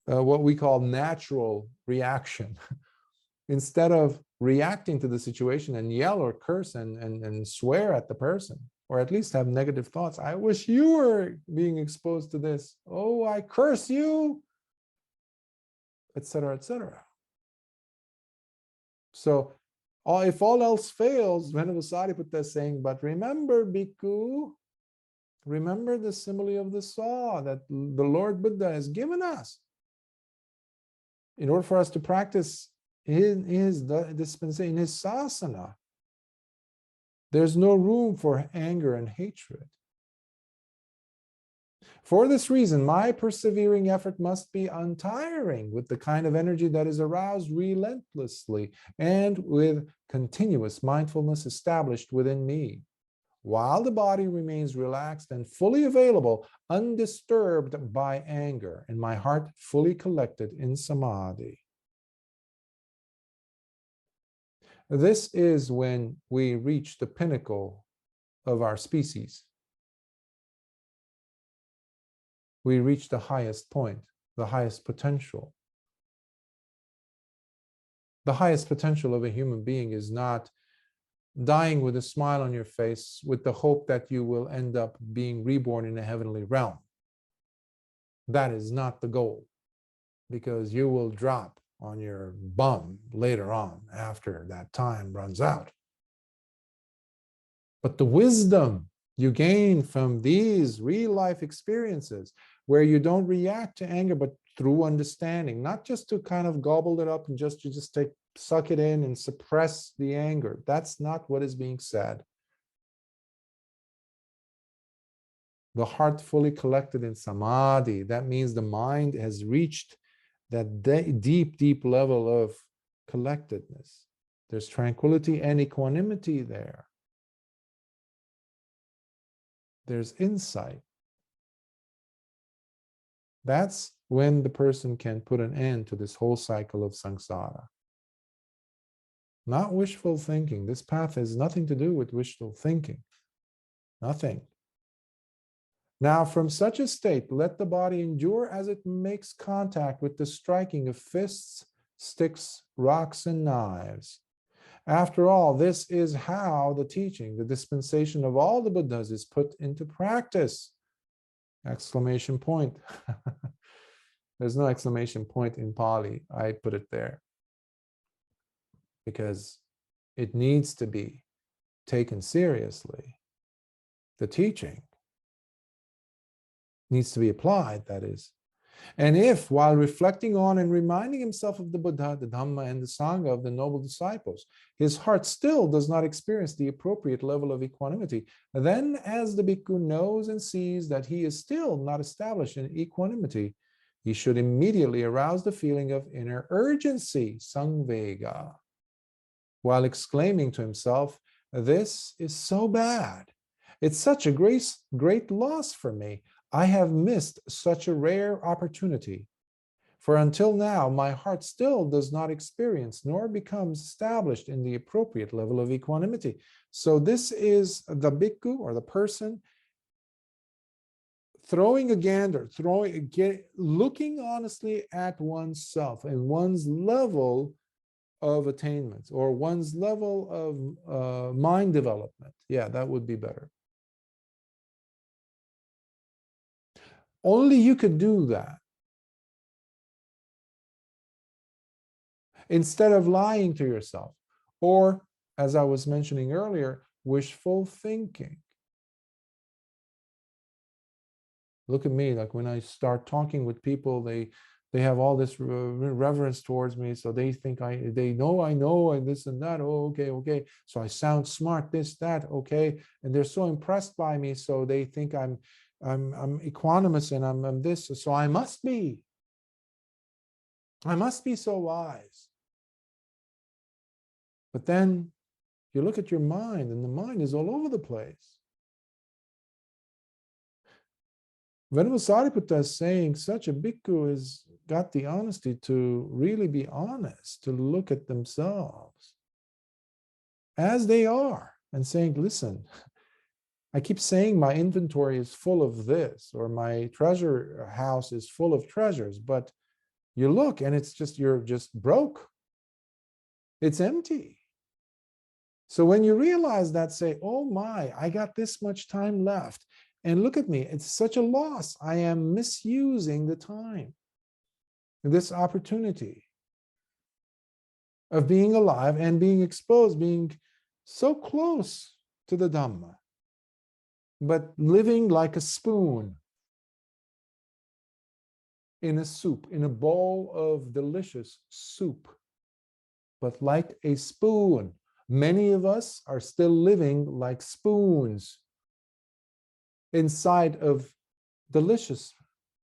what we call natural reaction, instead of reacting to the situation and yell or curse and swear at the person, or at least have negative thoughts. I wish you were being exposed to this. Oh, I curse you, etc., etc. So, if all else fails, Venerable Sāriputta is saying, but remember, bhikkhu, remember the simile of the saw that the Lord Buddha has given us. In order for us to practice his dispensation, in his sasana, there's no room for anger and hatred. For this reason, my persevering effort must be untiring, with the kind of energy that is aroused relentlessly and with continuous mindfulness established within me, while the body remains relaxed and fully available, undisturbed by anger, and my heart fully collected in samadhi. This is when we reach the pinnacle of our species. We reach the highest point, the highest potential. The highest potential of a human being is not dying with a smile on your face with the hope that you will end up being reborn in a heavenly realm. That is not the goal, because you will drop on your bum later on after that time runs out. But the wisdom you gain from these real life experiences, where you don't react to anger, but through understanding, not just to kind of gobble it up and just suck it in and suppress the anger. That's not what is being said. The heart fully collected in samadhi, that means the mind has reached that deep, deep level of collectedness. There's tranquility and equanimity there. There's insight. That's when the person can put an end to this whole cycle of samsara. Not wishful thinking. This path has nothing to do with wishful thinking. Nothing. Now, from such a state, let the body endure as it makes contact with the striking of fists, sticks, rocks, and knives. After all, this is how the teaching, the dispensation of all the Buddhas is put into practice. Exclamation point. There's no exclamation point in Pali. I put it there because it needs to be taken seriously. The teaching needs to be applied, that is. And if, while reflecting on and reminding himself of the Buddha, the Dhamma, and the Sangha of the noble disciples, his heart still does not experience the appropriate level of equanimity, then as the bhikkhu knows and sees that he is still not established in equanimity, he should immediately arouse the feeling of inner urgency, samvega, while exclaiming to himself, "This is so bad. It's such a great loss for me. I have missed such a rare opportunity. For until now, my heart still does not experience nor becomes established in the appropriate level of equanimity." So this is the bhikkhu, or the person, throwing a gander, looking honestly at oneself and one's level of attainment, or one's level of mind development. Yeah, that would be better. Only you could do that. Instead of lying to yourself, or, as I was mentioning earlier, wishful thinking. Look at me, like when I start talking with people, they have all this reverence towards me, so they think they know I know, and this and that. Oh, okay. So I sound smart, this, that, okay, and they're so impressed by me, so they think I'm equanimous and I'm this, so I must be so wise. But then you look at your mind, and the mind is all over the place. Venerable Sāriputta is saying such a bhikkhu has got the honesty to really be honest, to look at themselves as they are and saying, listen, I keep saying my inventory is full of this, or my treasure house is full of treasures, but you look and it's just, you're just broke. It's empty. So when you realize that, say, oh my, I got this much time left. And look at me, it's such a loss. I am misusing the time, this opportunity of being alive and being exposed, being so close to the Dhamma, but living like a spoon in a soup, in a bowl of delicious soup, but like a spoon. Many of us are still living like spoons inside of delicious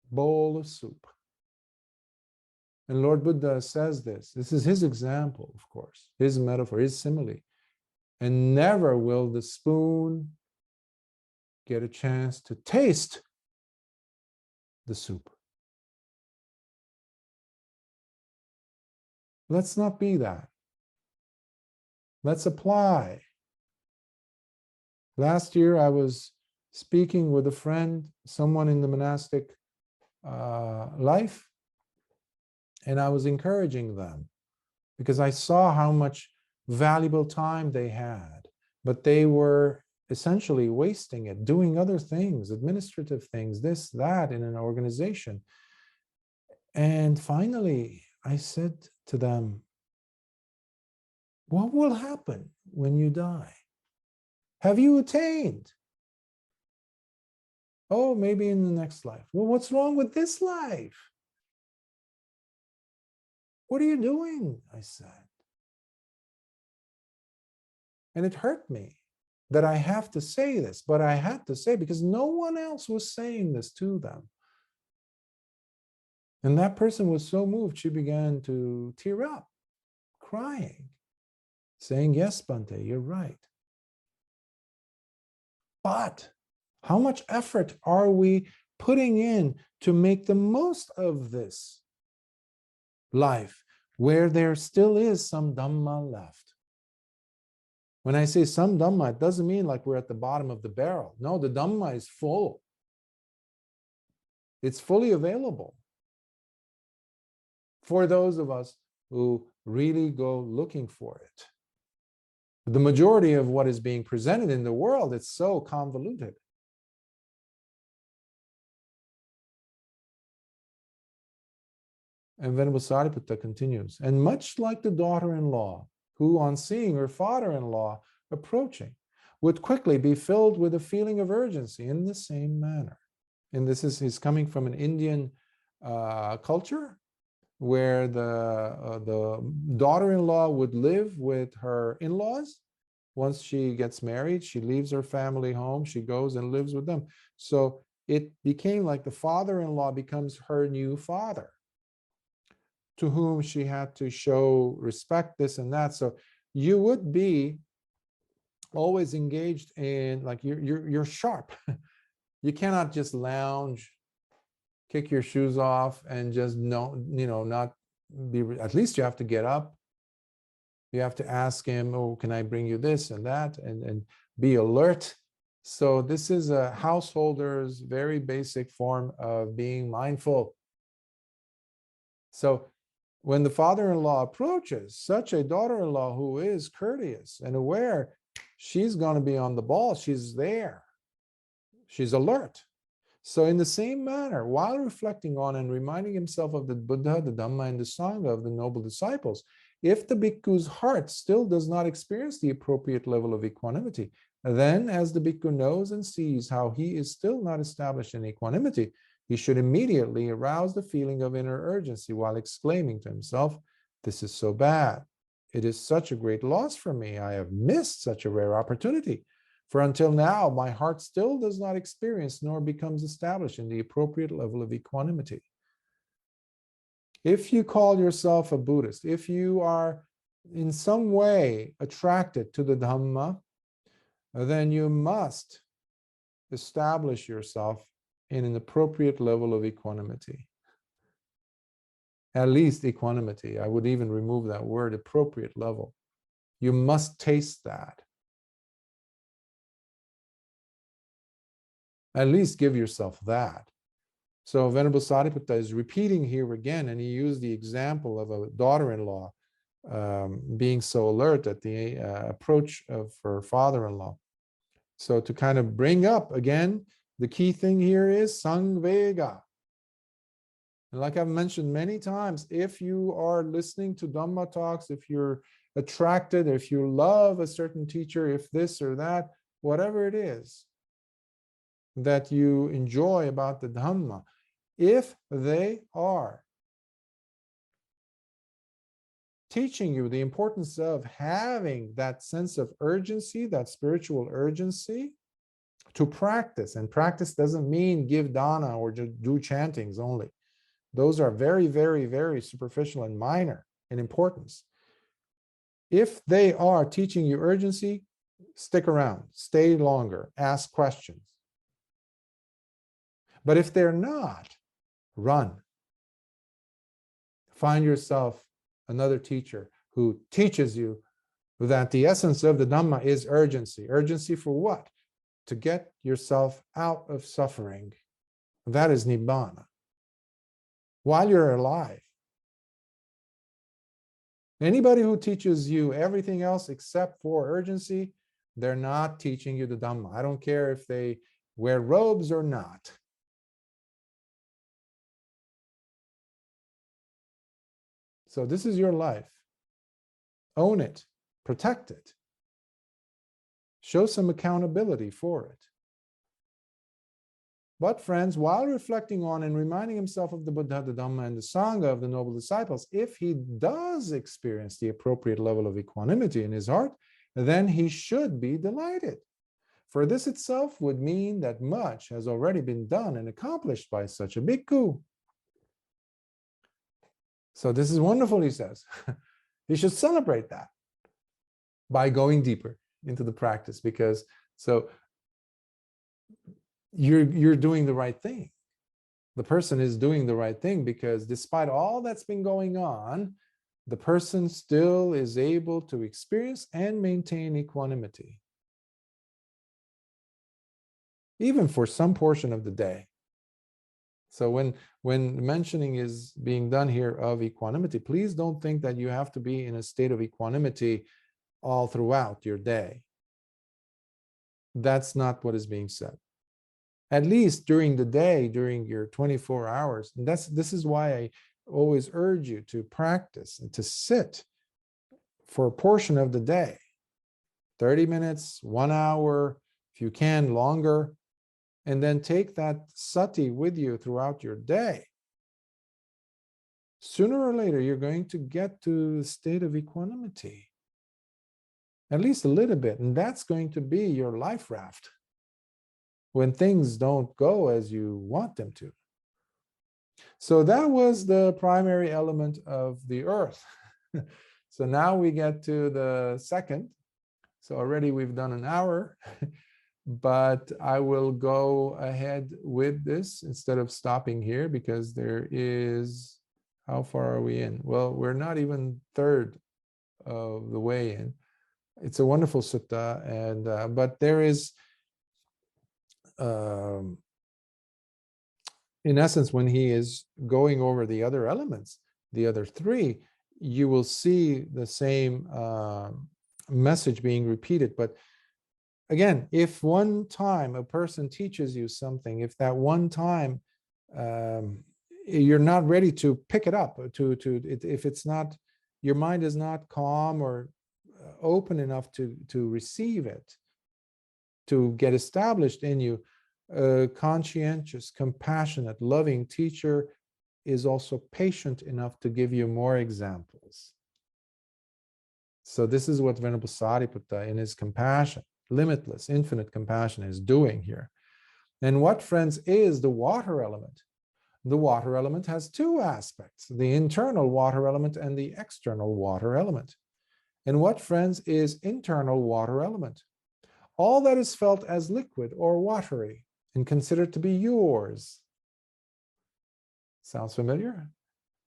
bowl of soup. And Lord Buddha says this. This is his example, of course, his metaphor, his simile. And never will the spoon get a chance to taste the soup. Let's not be that. Let's apply. Last year, I was speaking with a friend, someone in the monastic life, and I was encouraging them because I saw how much valuable time they had, but they were essentially wasting it, doing other things, administrative things, this, that, in an organization. And finally, I said to them, what will happen when you die? Have you attained? Oh, maybe in the next life. Well, what's wrong with this life? What are you doing? I said. And it hurt me that I have to say this, but I had to say because no one else was saying this to them. And that person was so moved, she began to tear up, crying, saying, yes, Bhante, you're right. But how much effort are we putting in to make the most of this life where there still is some Dhamma left? When I say some Dhamma, it doesn't mean like we're at the bottom of the barrel. No, the Dhamma is full. It's fully available for those of us who really go looking for it. The majority of what is being presented in the world, it's so convoluted. And Venerable Sāriputta continues, and much like the daughter-in-law, who on seeing her father-in-law approaching, would quickly be filled with a feeling of urgency in the same manner. And he's coming from an Indian culture where the daughter-in-law would live with her in-laws. Once she gets married, she leaves her family home, she goes and lives with them. So it became like the father-in-law becomes her new father, to whom she had to show respect, this and that. So you would be always engaged in, like, you're sharp. You cannot just lounge, kick your shoes off, and just not be. At least you have to get up. You have to ask him, oh, can I bring you this and that, and be alert. So this is a householder's very basic form of being mindful. So when the father-in-law approaches such a daughter-in-law who is courteous and aware, she's going to be on the ball. She's there. She's alert. So in the same manner, while reflecting on and reminding himself of the Buddha, the Dhamma, and the Sangha of the noble disciples, if the bhikkhu's heart still does not experience the appropriate level of equanimity, then as the bhikkhu knows and sees how he is still not established in equanimity, he should immediately arouse the feeling of inner urgency while exclaiming to himself, "This is so bad. It is such a great loss for me. I have missed such a rare opportunity. For until now, my heart still does not experience nor becomes established in the appropriate level of equanimity." If you call yourself a Buddhist, if you are in some way attracted to the Dhamma, then you must establish yourself in an appropriate level of equanimity. At least equanimity. I would even remove that word, appropriate level. You must taste that. At least give yourself that. So Venerable Sāriputta is repeating here again, and he used the example of a daughter-in-law being so alert at the approach of her father-in-law. So to kind of bring up again, the key thing here is samvega. And like I've mentioned many times, if you are listening to Dhamma talks, if you're attracted, if you love a certain teacher, if this or that, whatever it is that you enjoy about the Dhamma, if they are teaching you the importance of having that sense of urgency, that spiritual urgency, to practice, and practice doesn't mean give dana or just do chantings only. Those are very, very, very superficial and minor in importance. If they are teaching you urgency, stick around, stay longer, ask questions. But if they're not, run. Find yourself another teacher who teaches you that the essence of the Dhamma is urgency. Urgency for what? To get yourself out of suffering. That is Nibbana. While you're alive. Anybody who teaches you everything else except for urgency, they're not teaching you the Dhamma. I don't care if they wear robes or not. So this is your life. Own it, protect it. Show some accountability for it. But friends, while reflecting on and reminding himself of the Buddha, the Dhamma, and the Sangha of the noble disciples, if he does experience the appropriate level of equanimity in his heart, then he should be delighted. For this itself would mean that much has already been done and accomplished by such a bhikkhu. So this is wonderful, he says. You should celebrate that by going deeper into the practice, because so you're doing the right thing. The person is doing the right thing, because despite all that's been going on, the person still is able to experience and maintain equanimity, even for some portion of the day. So when mentioning is being done here of equanimity, please don't think that you have to be in a state of equanimity all throughout your day. That's not what is being said. At least during the day, during your 24 hours. And this is why I always urge you to practice and to sit for a portion of the day, 30 minutes, 1 hour, if you can, longer, and then take that sati with you throughout your day, sooner or later, you're going to get to the state of equanimity, at least a little bit. And that's going to be your life raft when things don't go as you want them to. So that was the primary element of the earth. So now we get to the second. So already we've done an hour, but I will go ahead with this instead of stopping here, because there is, how far are we in? Well, we're not even third of the way in. It's a wonderful sutta, and but there is, in essence, when he is going over the other elements, the other three, you will see the same message being repeated. But again, if one time a person teaches you something, if that one time you're not ready to pick it up, if it's not, your mind is not calm or open enough to receive it, to get established in you, a conscientious, compassionate, loving teacher is also patient enough to give you more examples. So this is what Venerable Sāriputta, in his compassion, limitless, infinite compassion, is doing here. And what, friends, is the water element? The water element has two aspects, the internal water element and the external water element. And what, friends, is internal water element? All that is felt as liquid or watery and considered to be yours. Sounds familiar?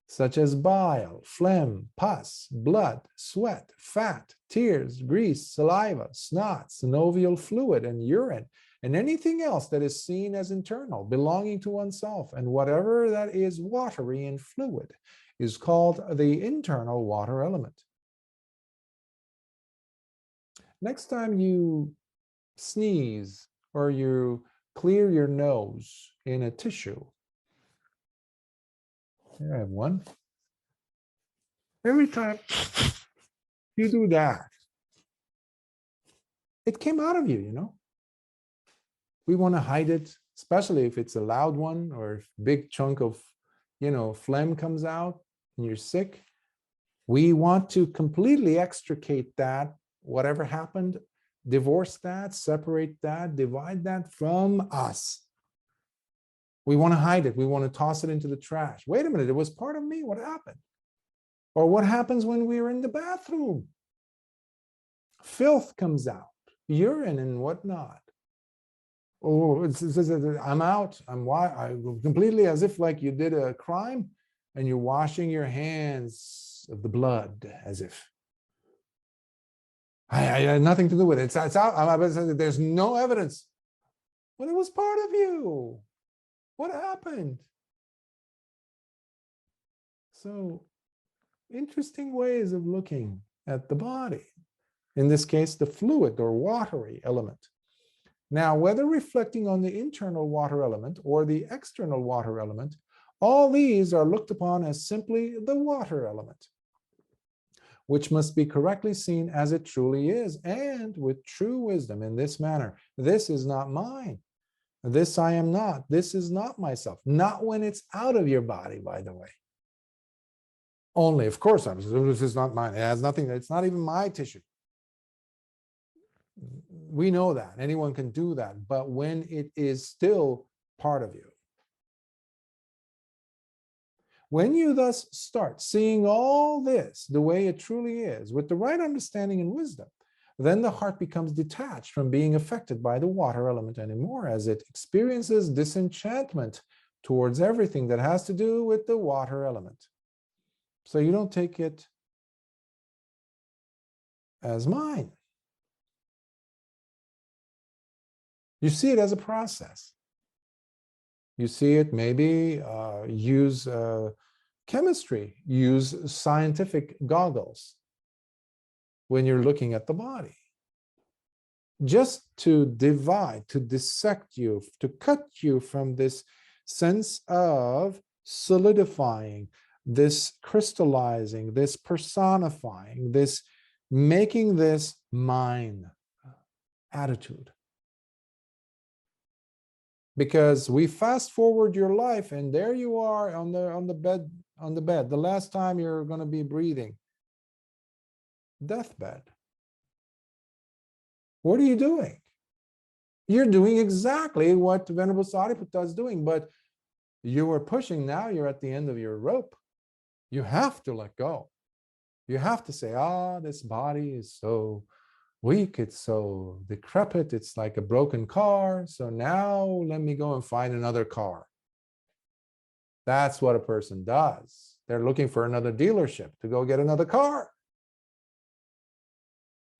Such as bile, phlegm, pus, blood, sweat, fat, tears, grease, saliva, snot, synovial fluid, and urine, and anything else that is seen as internal, belonging to oneself, and whatever that is watery and fluid is called the internal water element. Next time you sneeze or you clear your nose in a tissue, here I have one. Every time you do that, it came out of you, you know. We want to hide it, especially if it's a loud one or if a big chunk of, you know, phlegm comes out and you're sick. We want to completely extricate that, whatever happened, divorce that, separate that, divide that from us. We want to hide it. We want to toss it into the trash. Wait a minute, it was part of me. What happened? Or what happens when we're in the bathroom? Filth comes out, urine and whatnot. Oh, I'm out. I'm completely as if like you did a crime and you're washing your hands of the blood, as if. I had nothing to do with it. It's out. There's no evidence. But it was part of you. What happened? So, interesting ways of looking at the body. In this case, the fluid or watery element. Now, whether reflecting on the internal water element or the external water element, all these are looked upon as simply the water element, which must be correctly seen as it truly is, and with true wisdom in this manner. This is not mine. This I am not. This is not myself. Not when it's out of your body, by the way. Only, of course, this is not mine. It has nothing, it's not even my tissue. We know that. Anyone can do that. But when it is still part of you. When you thus start seeing all this the way it truly is, with the right understanding and wisdom, then the heart becomes detached from being affected by the water element anymore, as it experiences disenchantment towards everything that has to do with the water element. So you don't take it as mine. You see it as a process. You see it, maybe use chemistry, use scientific goggles when you're looking at the body. Just to divide, to dissect you, to cut you from this sense of solidifying, this crystallizing, this personifying, this making this mine attitude. Because we fast forward your life and there you are on the bed, the last time you're going to be breathing. Deathbed. What are you doing? You're doing exactly what Venerable Sāriputta is doing, but you were pushing, now you're at the end of your rope. You have to let go. You have to say, this body is so weak, it's so decrepit, it's like a broken car, so now let me go and find another car. That's what a person does. They're looking for another dealership to go get another car.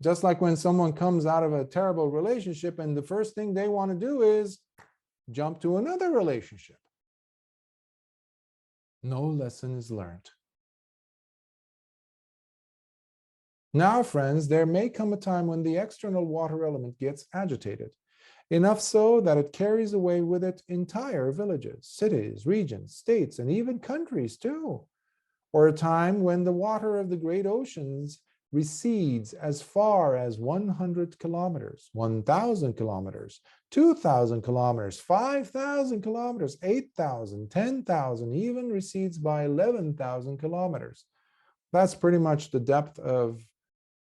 Just like when someone comes out of a terrible relationship and the first thing they want to do is jump to another relationship. No lesson is learned. Now, friends, there may come a time when the external water element gets agitated, enough so that it carries away with it entire villages, cities, regions, states, and even countries too. Or a time when the water of the great oceans recedes as far as 100 kilometers, 1,000 kilometers, 2,000 kilometers, 5,000 kilometers, 8,000, 10,000, even recedes by 11,000 kilometers. That's pretty much the depth of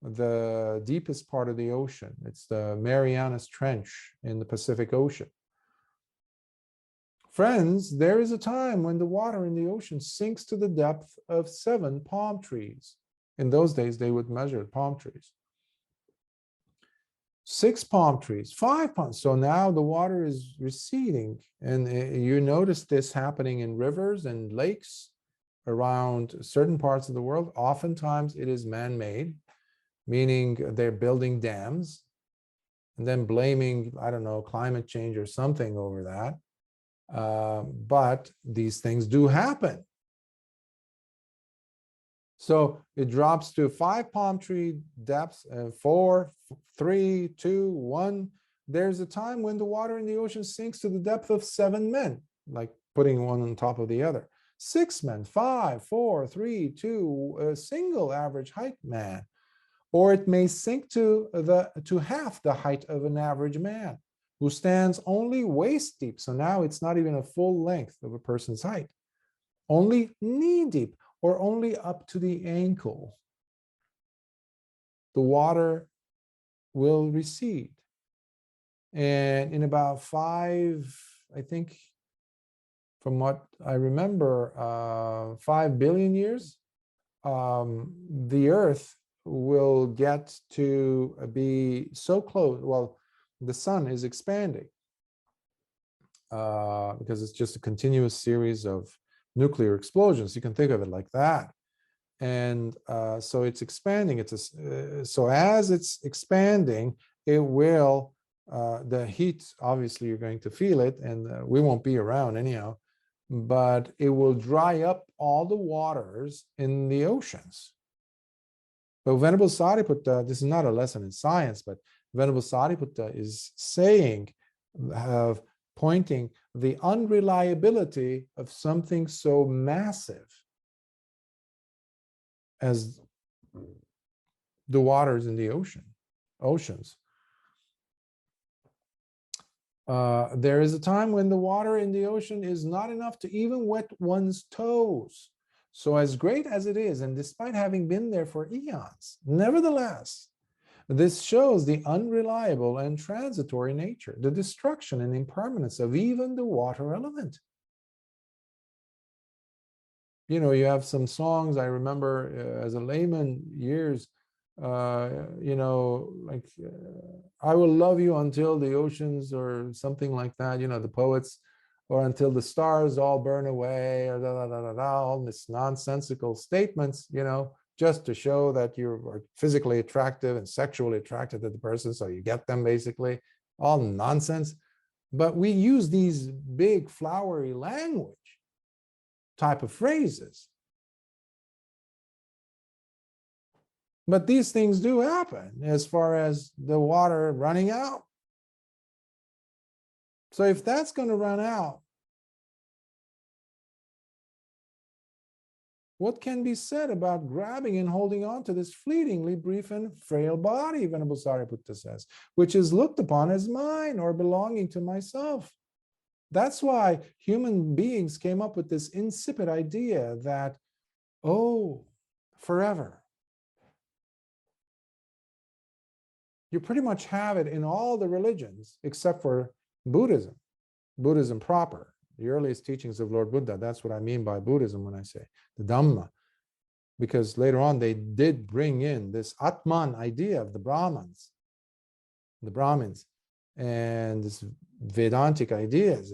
the deepest part of the ocean. It's the Marianas Trench in the Pacific Ocean. Friends, there is a time when the water in the ocean sinks to the depth of 7 palm trees. In those days, they would measure palm trees. 6 palm trees, 5 palm. So now the water is receding. And you notice this happening in rivers and lakes around certain parts of the world. Oftentimes it is man-made, meaning they're building dams and then blaming, I don't know, climate change or something over that. But these things do happen. So it drops to 5 palm tree depths, 4, 3, 2, 1. There's a time when the water in the ocean sinks to the depth of 7 men, like putting one on top of the other. 6 men, 5, 4, 3, 2, a single average height man. Or it may sink to half the height of an average man who stands only waist deep. So now it's not even a full length of a person's height, only knee deep or only up to the ankle. The water will recede. And in about 5, I think, from what I remember, 5 billion years, the Earth will get to be so close. Well, the sun is expanding because it's just a continuous series of nuclear explosions. You can think of it like that. And so it's expanding. So as it's expanding, it will, the heat, obviously you're going to feel it, and we won't be around anyhow, but it will dry up all the waters in the oceans. But Venerable Sāriputta, this is not a lesson in science, but Venerable Sāriputta is saying, pointing the unreliability of something so massive as the waters in the oceans. There is a time when the water in the ocean is not enough to even wet one's toes. So as great as it is, and despite having been there for eons, nevertheless, this shows the unreliable and transitory nature, the destruction and impermanence of even the water element. You know, you have some songs, I remember as a layman years, you know, like, I will love you until the oceans, or something like that, you know, the poets, or until the stars all burn away, or all this nonsensical statements, you know, just to show that you're physically attractive and sexually attracted to the person, so you get them, basically, all nonsense. But we use these big flowery language type of phrases. But these things do happen as far as the water running out. So if that's going to run out, what can be said about grabbing and holding on to this fleetingly brief and frail body, Venerable Sāriputta says, which is looked upon as mine or belonging to myself? That's why human beings came up with this insipid idea that, oh, forever. You pretty much have it in all the religions except for Buddhism, Buddhism proper, the earliest teachings of Lord Buddha. That's what I mean by Buddhism when I say the Dhamma. Because later on they did bring in this Atman idea of the Brahmins, and this Vedantic ideas,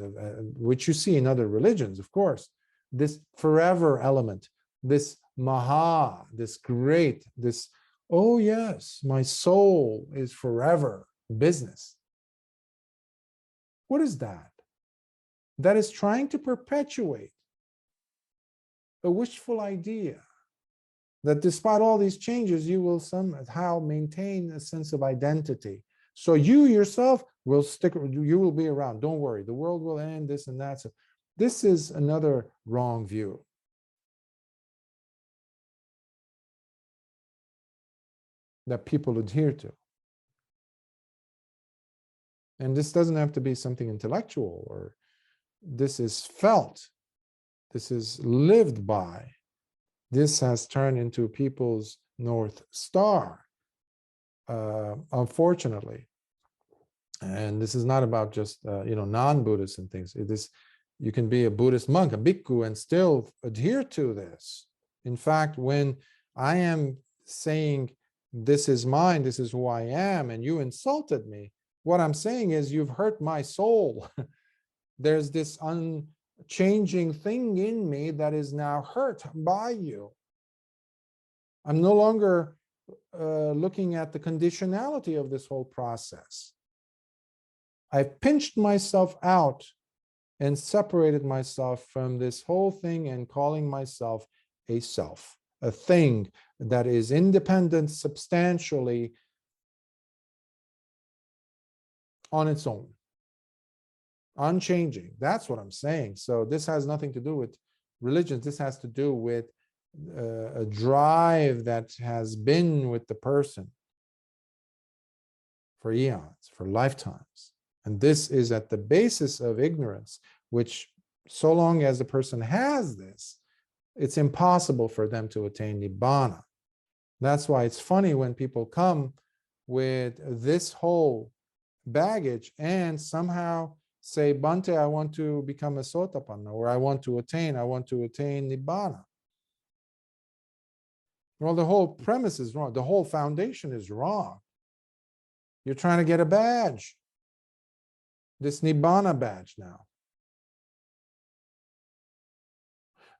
which you see in other religions, of course. This forever element, this Mahā, this great, this, oh yes, my soul is forever business. What is that? That is trying to perpetuate a wishful idea that despite all these changes, you will somehow maintain a sense of identity. So you yourself will stick, you will be around. Don't worry, the world will end, this and that. So this is another wrong view. That people adhere to. And this doesn't have to be something intellectual, or this is felt, this is lived by. This has turned into people's North Star, unfortunately. And this is not about just non-Buddhists and things. It is, you can be a Buddhist monk, a Bhikkhu, and still adhere to this. In fact, when I am saying, this is mine, this is who I am, and you insulted me, what I'm saying is, you've hurt my soul. There's this unchanging thing in me that is now hurt by you. I'm no longer looking at the conditionality of this whole process. I've pinched myself out and separated myself from this whole thing and calling myself a self, a thing that is independent substantially on its own, unchanging. That's what I'm saying. So this has nothing to do with religion. This has to do with a drive that has been with the person for eons, for lifetimes. And this is at the basis of ignorance, which so long as the person has this, it's impossible for them to attain Nibbana. That's why it's funny when people come with this whole baggage and somehow say, Bhante, I want to become a Sotapanna, or I want to attain Nibbana. Well, the whole premise is wrong. The whole foundation is wrong. You're trying to get a badge, this Nibbana badge now.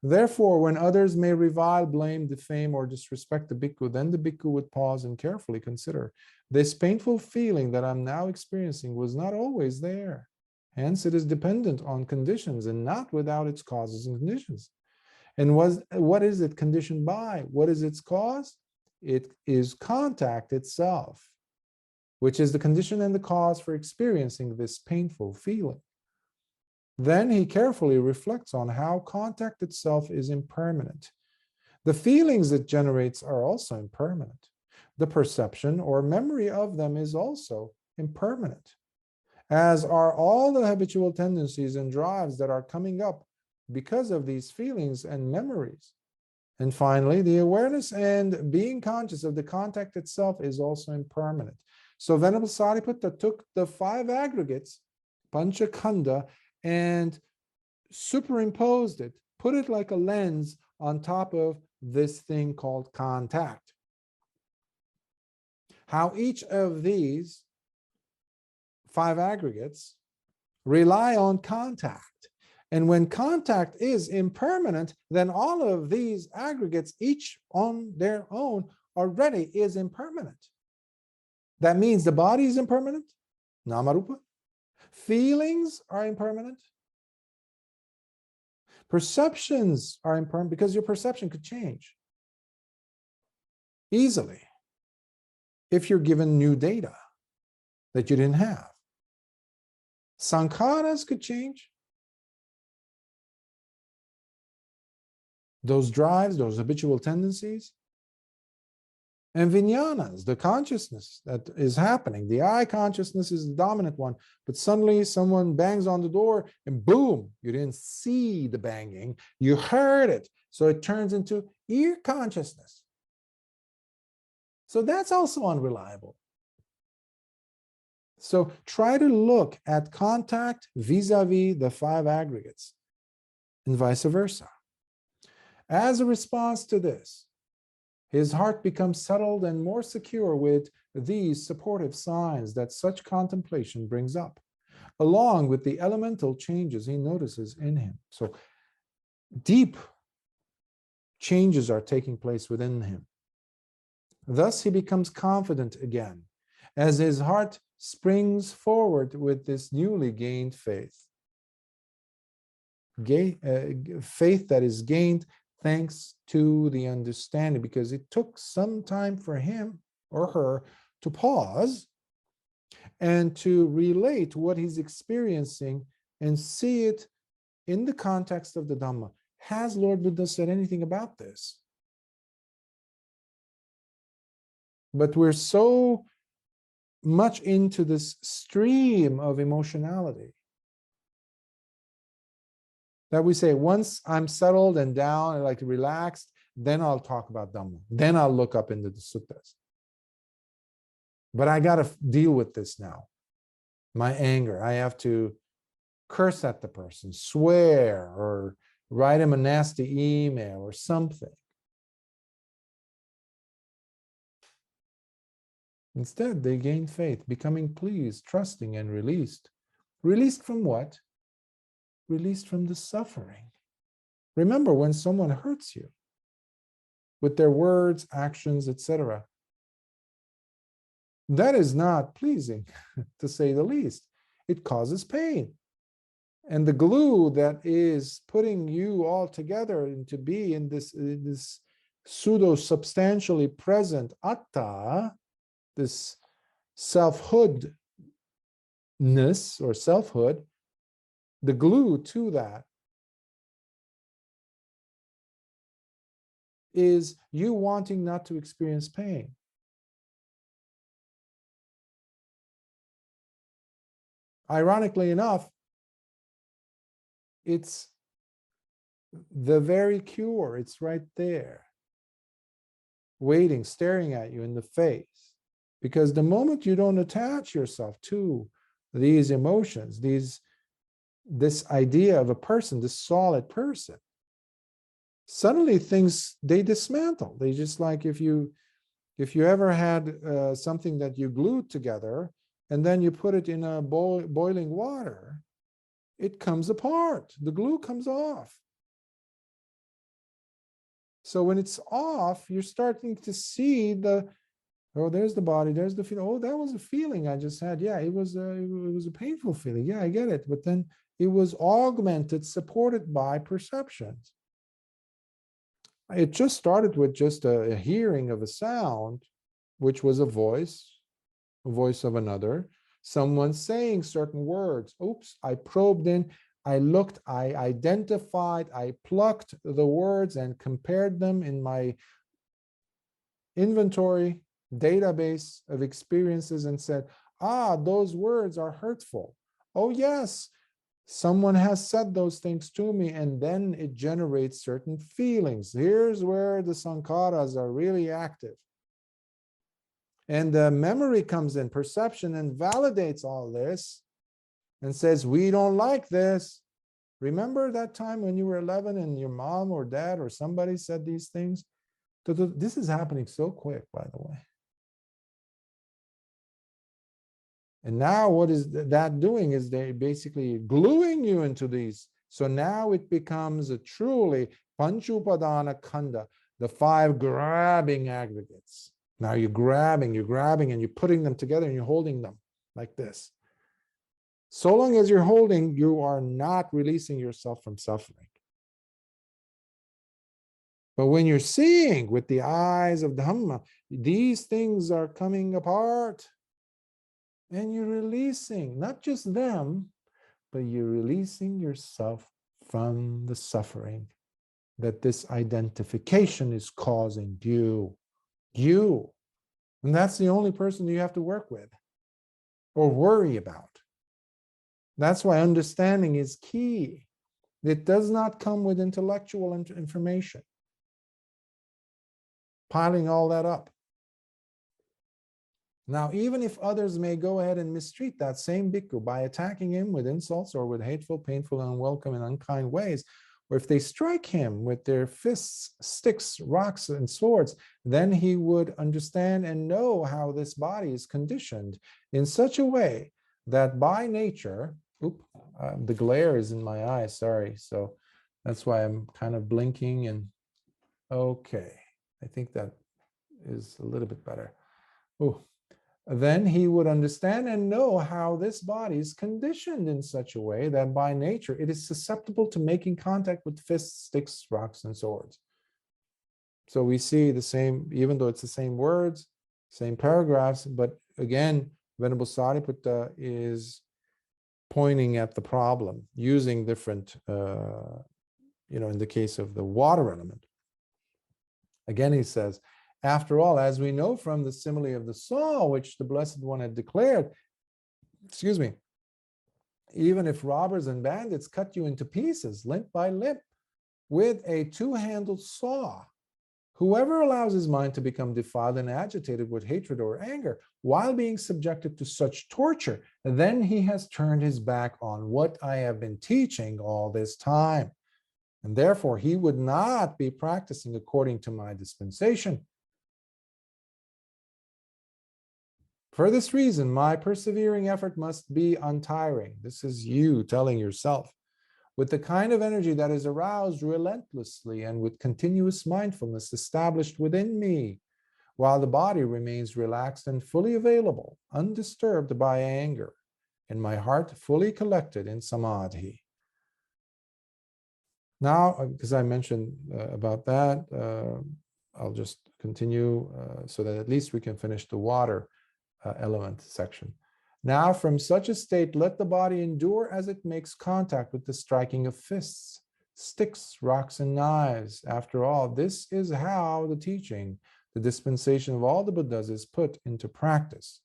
Therefore, when others may revile, blame, defame, or disrespect the Bhikkhu, then the Bhikkhu would pause and carefully consider, this painful feeling that I'm now experiencing was not always there. Hence, it is dependent on conditions and not without its causes and conditions. And what is it conditioned by? What is its cause? It is contact itself, which is the condition and the cause for experiencing this painful feeling. Then he carefully reflects on how contact itself is impermanent. The feelings it generates are also impermanent. The perception or memory of them is also impermanent, as are all the habitual tendencies and drives that are coming up because of these feelings and memories. And finally, the awareness and being conscious of the contact itself is also impermanent. So Venerable Sāriputta took the 5 aggregates, Panchakanda, and superimposed it, put it like a lens on top of this thing called contact. How each of these 5 aggregates rely on contact. And when contact is impermanent, then all of these aggregates, each on their own, already is impermanent. That means the body is impermanent, Namarupa. Feelings are impermanent. Perceptions are impermanent because your perception could change easily if you're given new data that you didn't have. Sankharas could change. Those drives, those habitual tendencies. And vijnanas, the consciousness that is happening, the I consciousness is the dominant one, but suddenly someone bangs on the door and boom, you didn't see the banging, you heard it. So it turns into ear consciousness. So that's also unreliable. So try to look at contact vis-a-vis the five aggregates and vice versa. As a response to this, his heart becomes settled and more secure with these supportive signs that such contemplation brings up, along with the elemental changes he notices in him. So deep changes are taking place within him. Thus he becomes confident again, as his heart springs forward with this newly gained faith. Faith that is gained thanks to the understanding, because it took some time for him or her to pause and to relate what he's experiencing and see it in the context of the Dhamma. Has Lord Buddha said anything about this? But we're so much into this stream of emotionality that we say, once I'm settled and down and like relaxed, then I'll talk about Dhamma. Then I'll look up into the suttas. But I got to deal with this now. My anger. I have to curse at the person, swear, or write him a nasty email or something. Instead, they gain faith, becoming pleased, trusting, and released. Released from what? Released from the suffering. Remember, when someone hurts you with their words, actions, etc., that is not pleasing, to say the least. It causes pain. And the glue that is putting you all together and to be in this pseudo-substantially present atta, this selfhoodness or selfhood, the glue to that is you wanting not to experience pain. Ironically enough, it's the very cure. It's right there, waiting, staring at you in the face. Because the moment you don't attach yourself to these emotions, this idea of a person, this solid person, suddenly things, they dismantle. They just, like if you ever had something that you glued together and then you put it in a boiling water, it comes apart. The glue comes off. So when it's off, you're starting to see oh, there's the body, there's the feeling. Oh, that was a feeling I just had. Yeah, it was a painful feeling. Yeah, I get it. But then it was augmented, supported by perceptions. It just started with just a hearing of a sound, which was a voice of another, someone saying certain words. Oops, I probed in, I looked, I identified, I plucked the words and compared them in my inventory database of experiences and said, ah, those words are hurtful. Oh yes, someone has said those things to me, and then it generates certain feelings. Here's where the sankharas are really active. And the memory comes in, perception, and validates all this and says, we don't like this. Remember that time when you were 11 and your mom or dad or somebody said these things? This is happening so quick, by the way. And now what is that doing is they basically gluing you into these. So now it becomes a truly panchupadana khanda, the five grabbing aggregates. Now you're grabbing, and you're putting them together and you're holding them like this. So long as you're holding, you are not releasing yourself from suffering. But when you're seeing with the eyes of Dhamma, these things are coming apart. And you're releasing not just them, but you're releasing yourself from the suffering that this identification is causing you. And that's the only person you have to work with or worry about. That's why understanding is key. It does not come with intellectual information, piling all that up. Now, even if others may go ahead and mistreat that same bhikkhu by attacking him with insults or with hateful, painful, unwelcome, and unkind ways, or if they strike him with their fists, sticks, rocks, and swords, then he would understand and know how this body is conditioned in such a way that by nature, the glare is in my eye, sorry. So that's why I'm kind of blinking and okay. I think that is a little bit better. Then he would understand and know how this body is conditioned in such a way that by nature it is susceptible to making contact with fists, sticks, rocks, and swords. So we see the same, even though it's the same words, same paragraphs, but again, Venerable Sāriputta is pointing at the problem using different, in the case of the water element. Again, he says, after all, as we know from the simile of the saw, which the Blessed One had declared, even if robbers and bandits cut you into pieces, limb by limb, with a two-handled saw, whoever allows his mind to become defiled and agitated with hatred or anger, while being subjected to such torture, then he has turned his back on what I have been teaching all this time. And therefore, he would not be practicing according to my dispensation. For this reason, my persevering effort must be untiring. This is you telling yourself, with the kind of energy that is aroused relentlessly and with continuous mindfulness established within me, while the body remains relaxed and fully available, undisturbed by anger, and my heart fully collected in samadhi. Now, because I mentioned about that, I'll just continue so that at least we can finish the water element section. Now, from such a state, let the body endure as it makes contact with the striking of fists, sticks, rocks, and knives. After all, this is how the teaching, the dispensation of all the Buddhas is put into practice.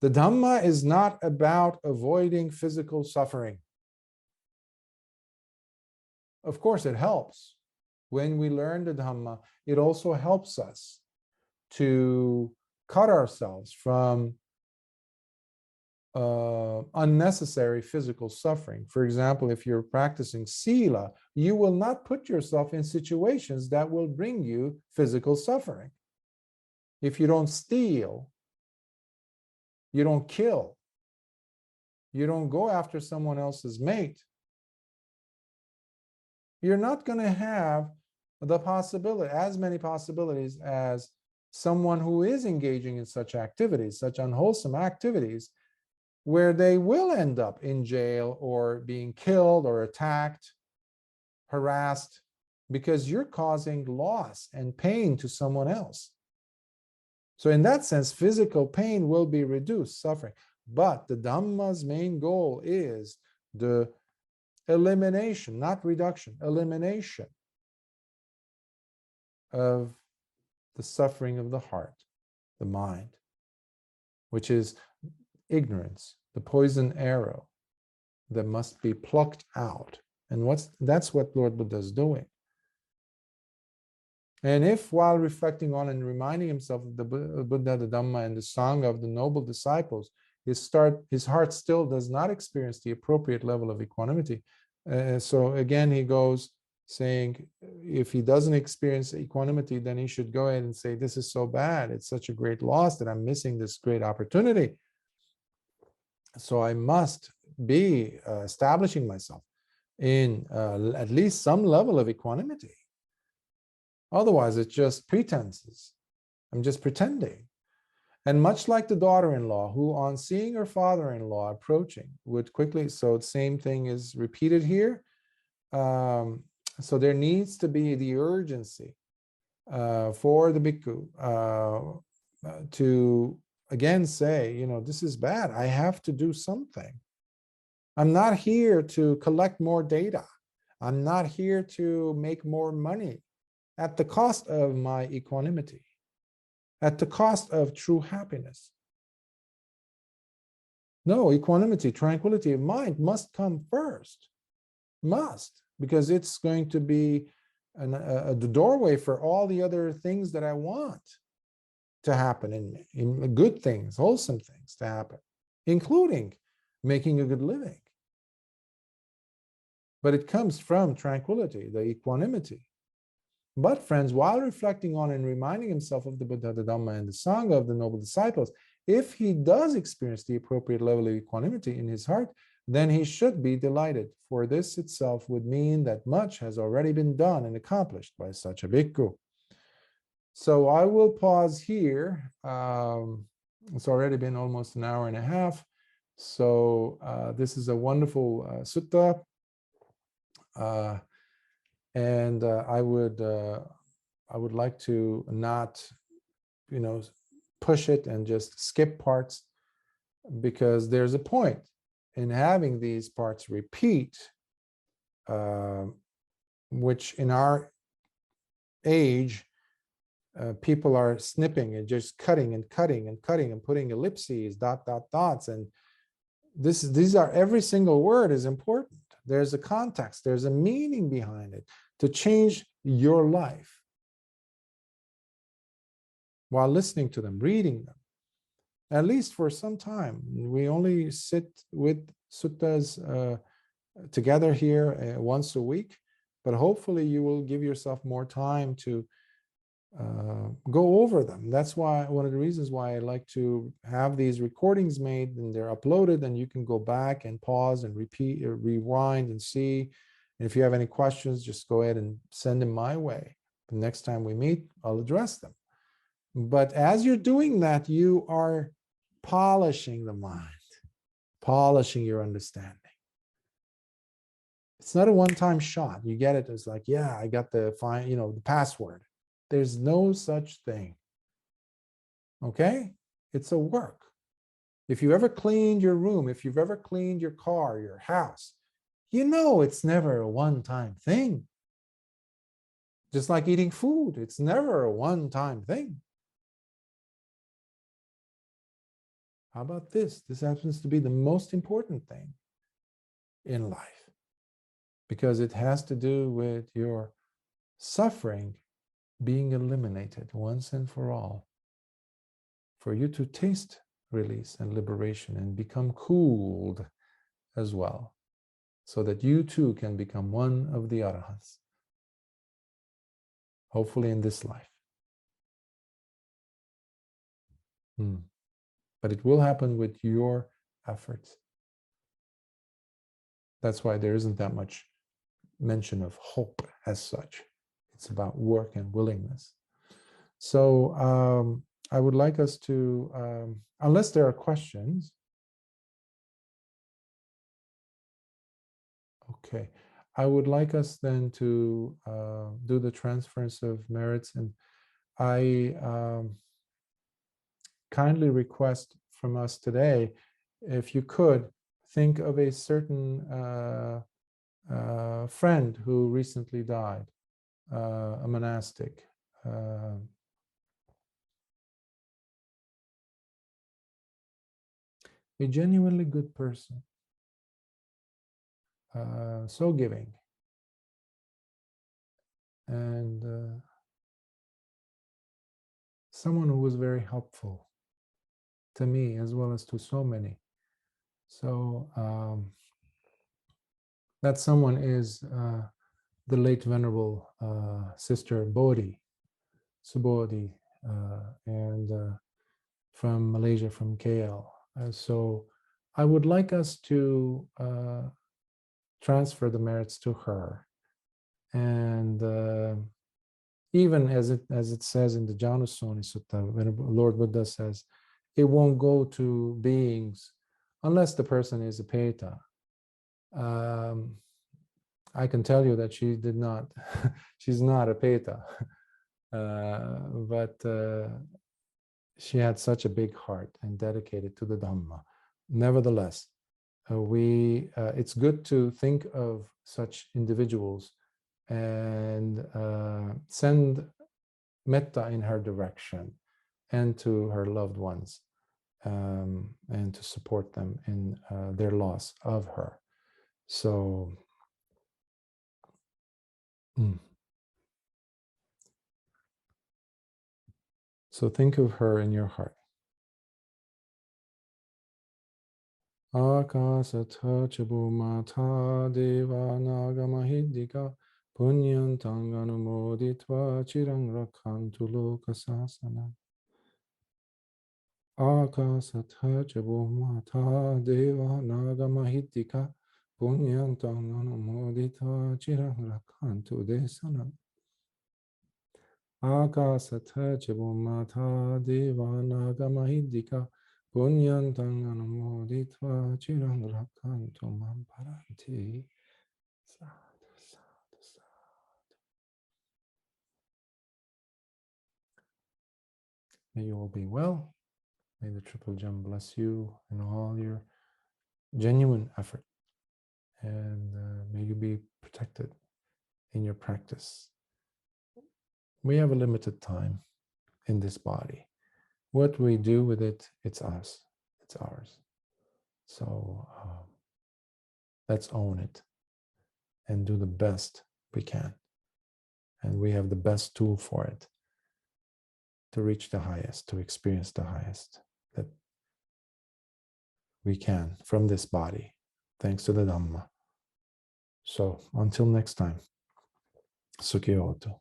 The Dhamma is not about avoiding physical suffering. Of course, it helps. When we learn the Dhamma, it also helps us to cut ourselves from unnecessary physical suffering. For example, if you're practicing sila, you will not put yourself in situations that will bring you physical suffering. If you don't steal, you don't kill, you don't go after someone else's mate, you're not going to have the possibility, as many possibilities as someone who is engaging in such activities, such unwholesome activities, where they will end up in jail or being killed or attacked, harassed, because you're causing loss and pain to someone else. So in that sense, physical pain will be reduced, suffering. But the Dhamma's main goal is the elimination, not reduction, elimination of the suffering of the heart, the mind, which is ignorance, the poison arrow that must be plucked out. And that's what Lord Buddha is doing. And if, while reflecting on and reminding himself of the Buddha, the Dhamma, and the Sangha of the noble disciples, his heart still does not experience the appropriate level of equanimity. So again, he goes saying, if he doesn't experience equanimity, then he should go ahead and say, this is so bad. It's such a great loss that I'm missing this great opportunity. So I must be establishing myself in at least some level of equanimity. Otherwise, it's just pretenses. I'm just pretending. And much like the daughter-in-law, who on seeing her father-in-law approaching would quickly, so the same thing is repeated here. So there needs to be the urgency for the bhikkhu to again say, this is bad. I have to do something. I'm not here to collect more data. I'm not here to make more money at the cost of my equanimity. at the cost of true happiness. No, equanimity, tranquility of mind must come first. Must, because it's going to be the doorway for all the other things that I want to happen in me, in good things, wholesome things to happen, including making a good living. But it comes from tranquility, the equanimity. But friends, while reflecting on and reminding himself of the Buddha, the Dhamma, and the Sangha of the noble disciples, if he does experience the appropriate level of equanimity in his heart, then he should be delighted, for this itself would mean that much has already been done and accomplished by such a bhikkhu. So I will pause here. It's already been almost an hour and a half. So this is a wonderful sutta. And I would like to not, push it and just skip parts, because there's a point in having these parts repeat, which in our age, people are snipping and just cutting and cutting and cutting and putting ellipses, dots, and these are, every single word is important. There's a context, there's a meaning behind it to change your life while listening to them, reading them, at least for some time. We only sit with suttas together here once a week, but hopefully you will give yourself more time to go over them. That's why, one of the reasons why I like to have these recordings made, and they're uploaded, and you can go back and pause and repeat or rewind and see. And if you have any questions, just go ahead and send them my way. The next time we meet, I'll address them. But as you're doing that, you are polishing the mind, polishing your understanding. It's not a one-time shot. You get it as like, yeah, I got the the password. There's no such thing. Okay? It's a work. If you ever cleaned your room, if you've ever cleaned your car, your house, it's never a one-time thing. Just like eating food, it's never a one-time thing. How about this? This happens to be the most important thing in life, because it has to do with your suffering being eliminated once and for all, for you to taste release and liberation and become cooled as well, so that you too can become one of the arahants, hopefully in this life. But it will happen with your efforts. That's why there isn't that much mention of hope as such. It's about work and willingness. So I would like us to, unless there are questions. Okay, I would like us then to do the transference of merits, and I kindly request from us today, if you could think of a certain friend who recently died, a monastic, a genuinely good person, so giving, and someone who was very helpful to me as well as to so many. So that someone is the late Venerable Sister Bodhi, Subodhi, and from Malaysia, from KL. So I would like us to transfer the merits to her, and even as it says in the Janusoni Sutta, when Lord Buddha says, it won't go to beings unless the person is a Peta. I can tell you that she did not, she's not a Peta, but she had such a big heart and dedicated to the Dhamma. Nevertheless, it's good to think of such individuals and send metta in her direction, and to her loved ones, and to support them in their loss of her. So, so think of her in your heart. Akāsatha Chabhumata Deva Nagamahidika Punyantang Anumoditva Chirang Rakhantu Lokasasana. Akāsatha Chabhumata Deva Nagamahidika Punyantang Anumoditva Chirang Rakhantu Desana. Akāsatha Chabhumata Deva Nagamahidika Punyantang Anumoditva Chirang Rakhantu Mam Paranti. Sadhu, sadhu, sadhu. May you all be well. May the Triple Gem bless you in all your genuine effort. And may you be protected in your practice. We have a limited time in this body. What we do with it, it's us. It's ours. So let's own it and do the best we can. And we have the best tool for it to reach the highest, to experience the highest that we can from this body, thanks to the Dhamma. So until next time, Sukhi Hotu.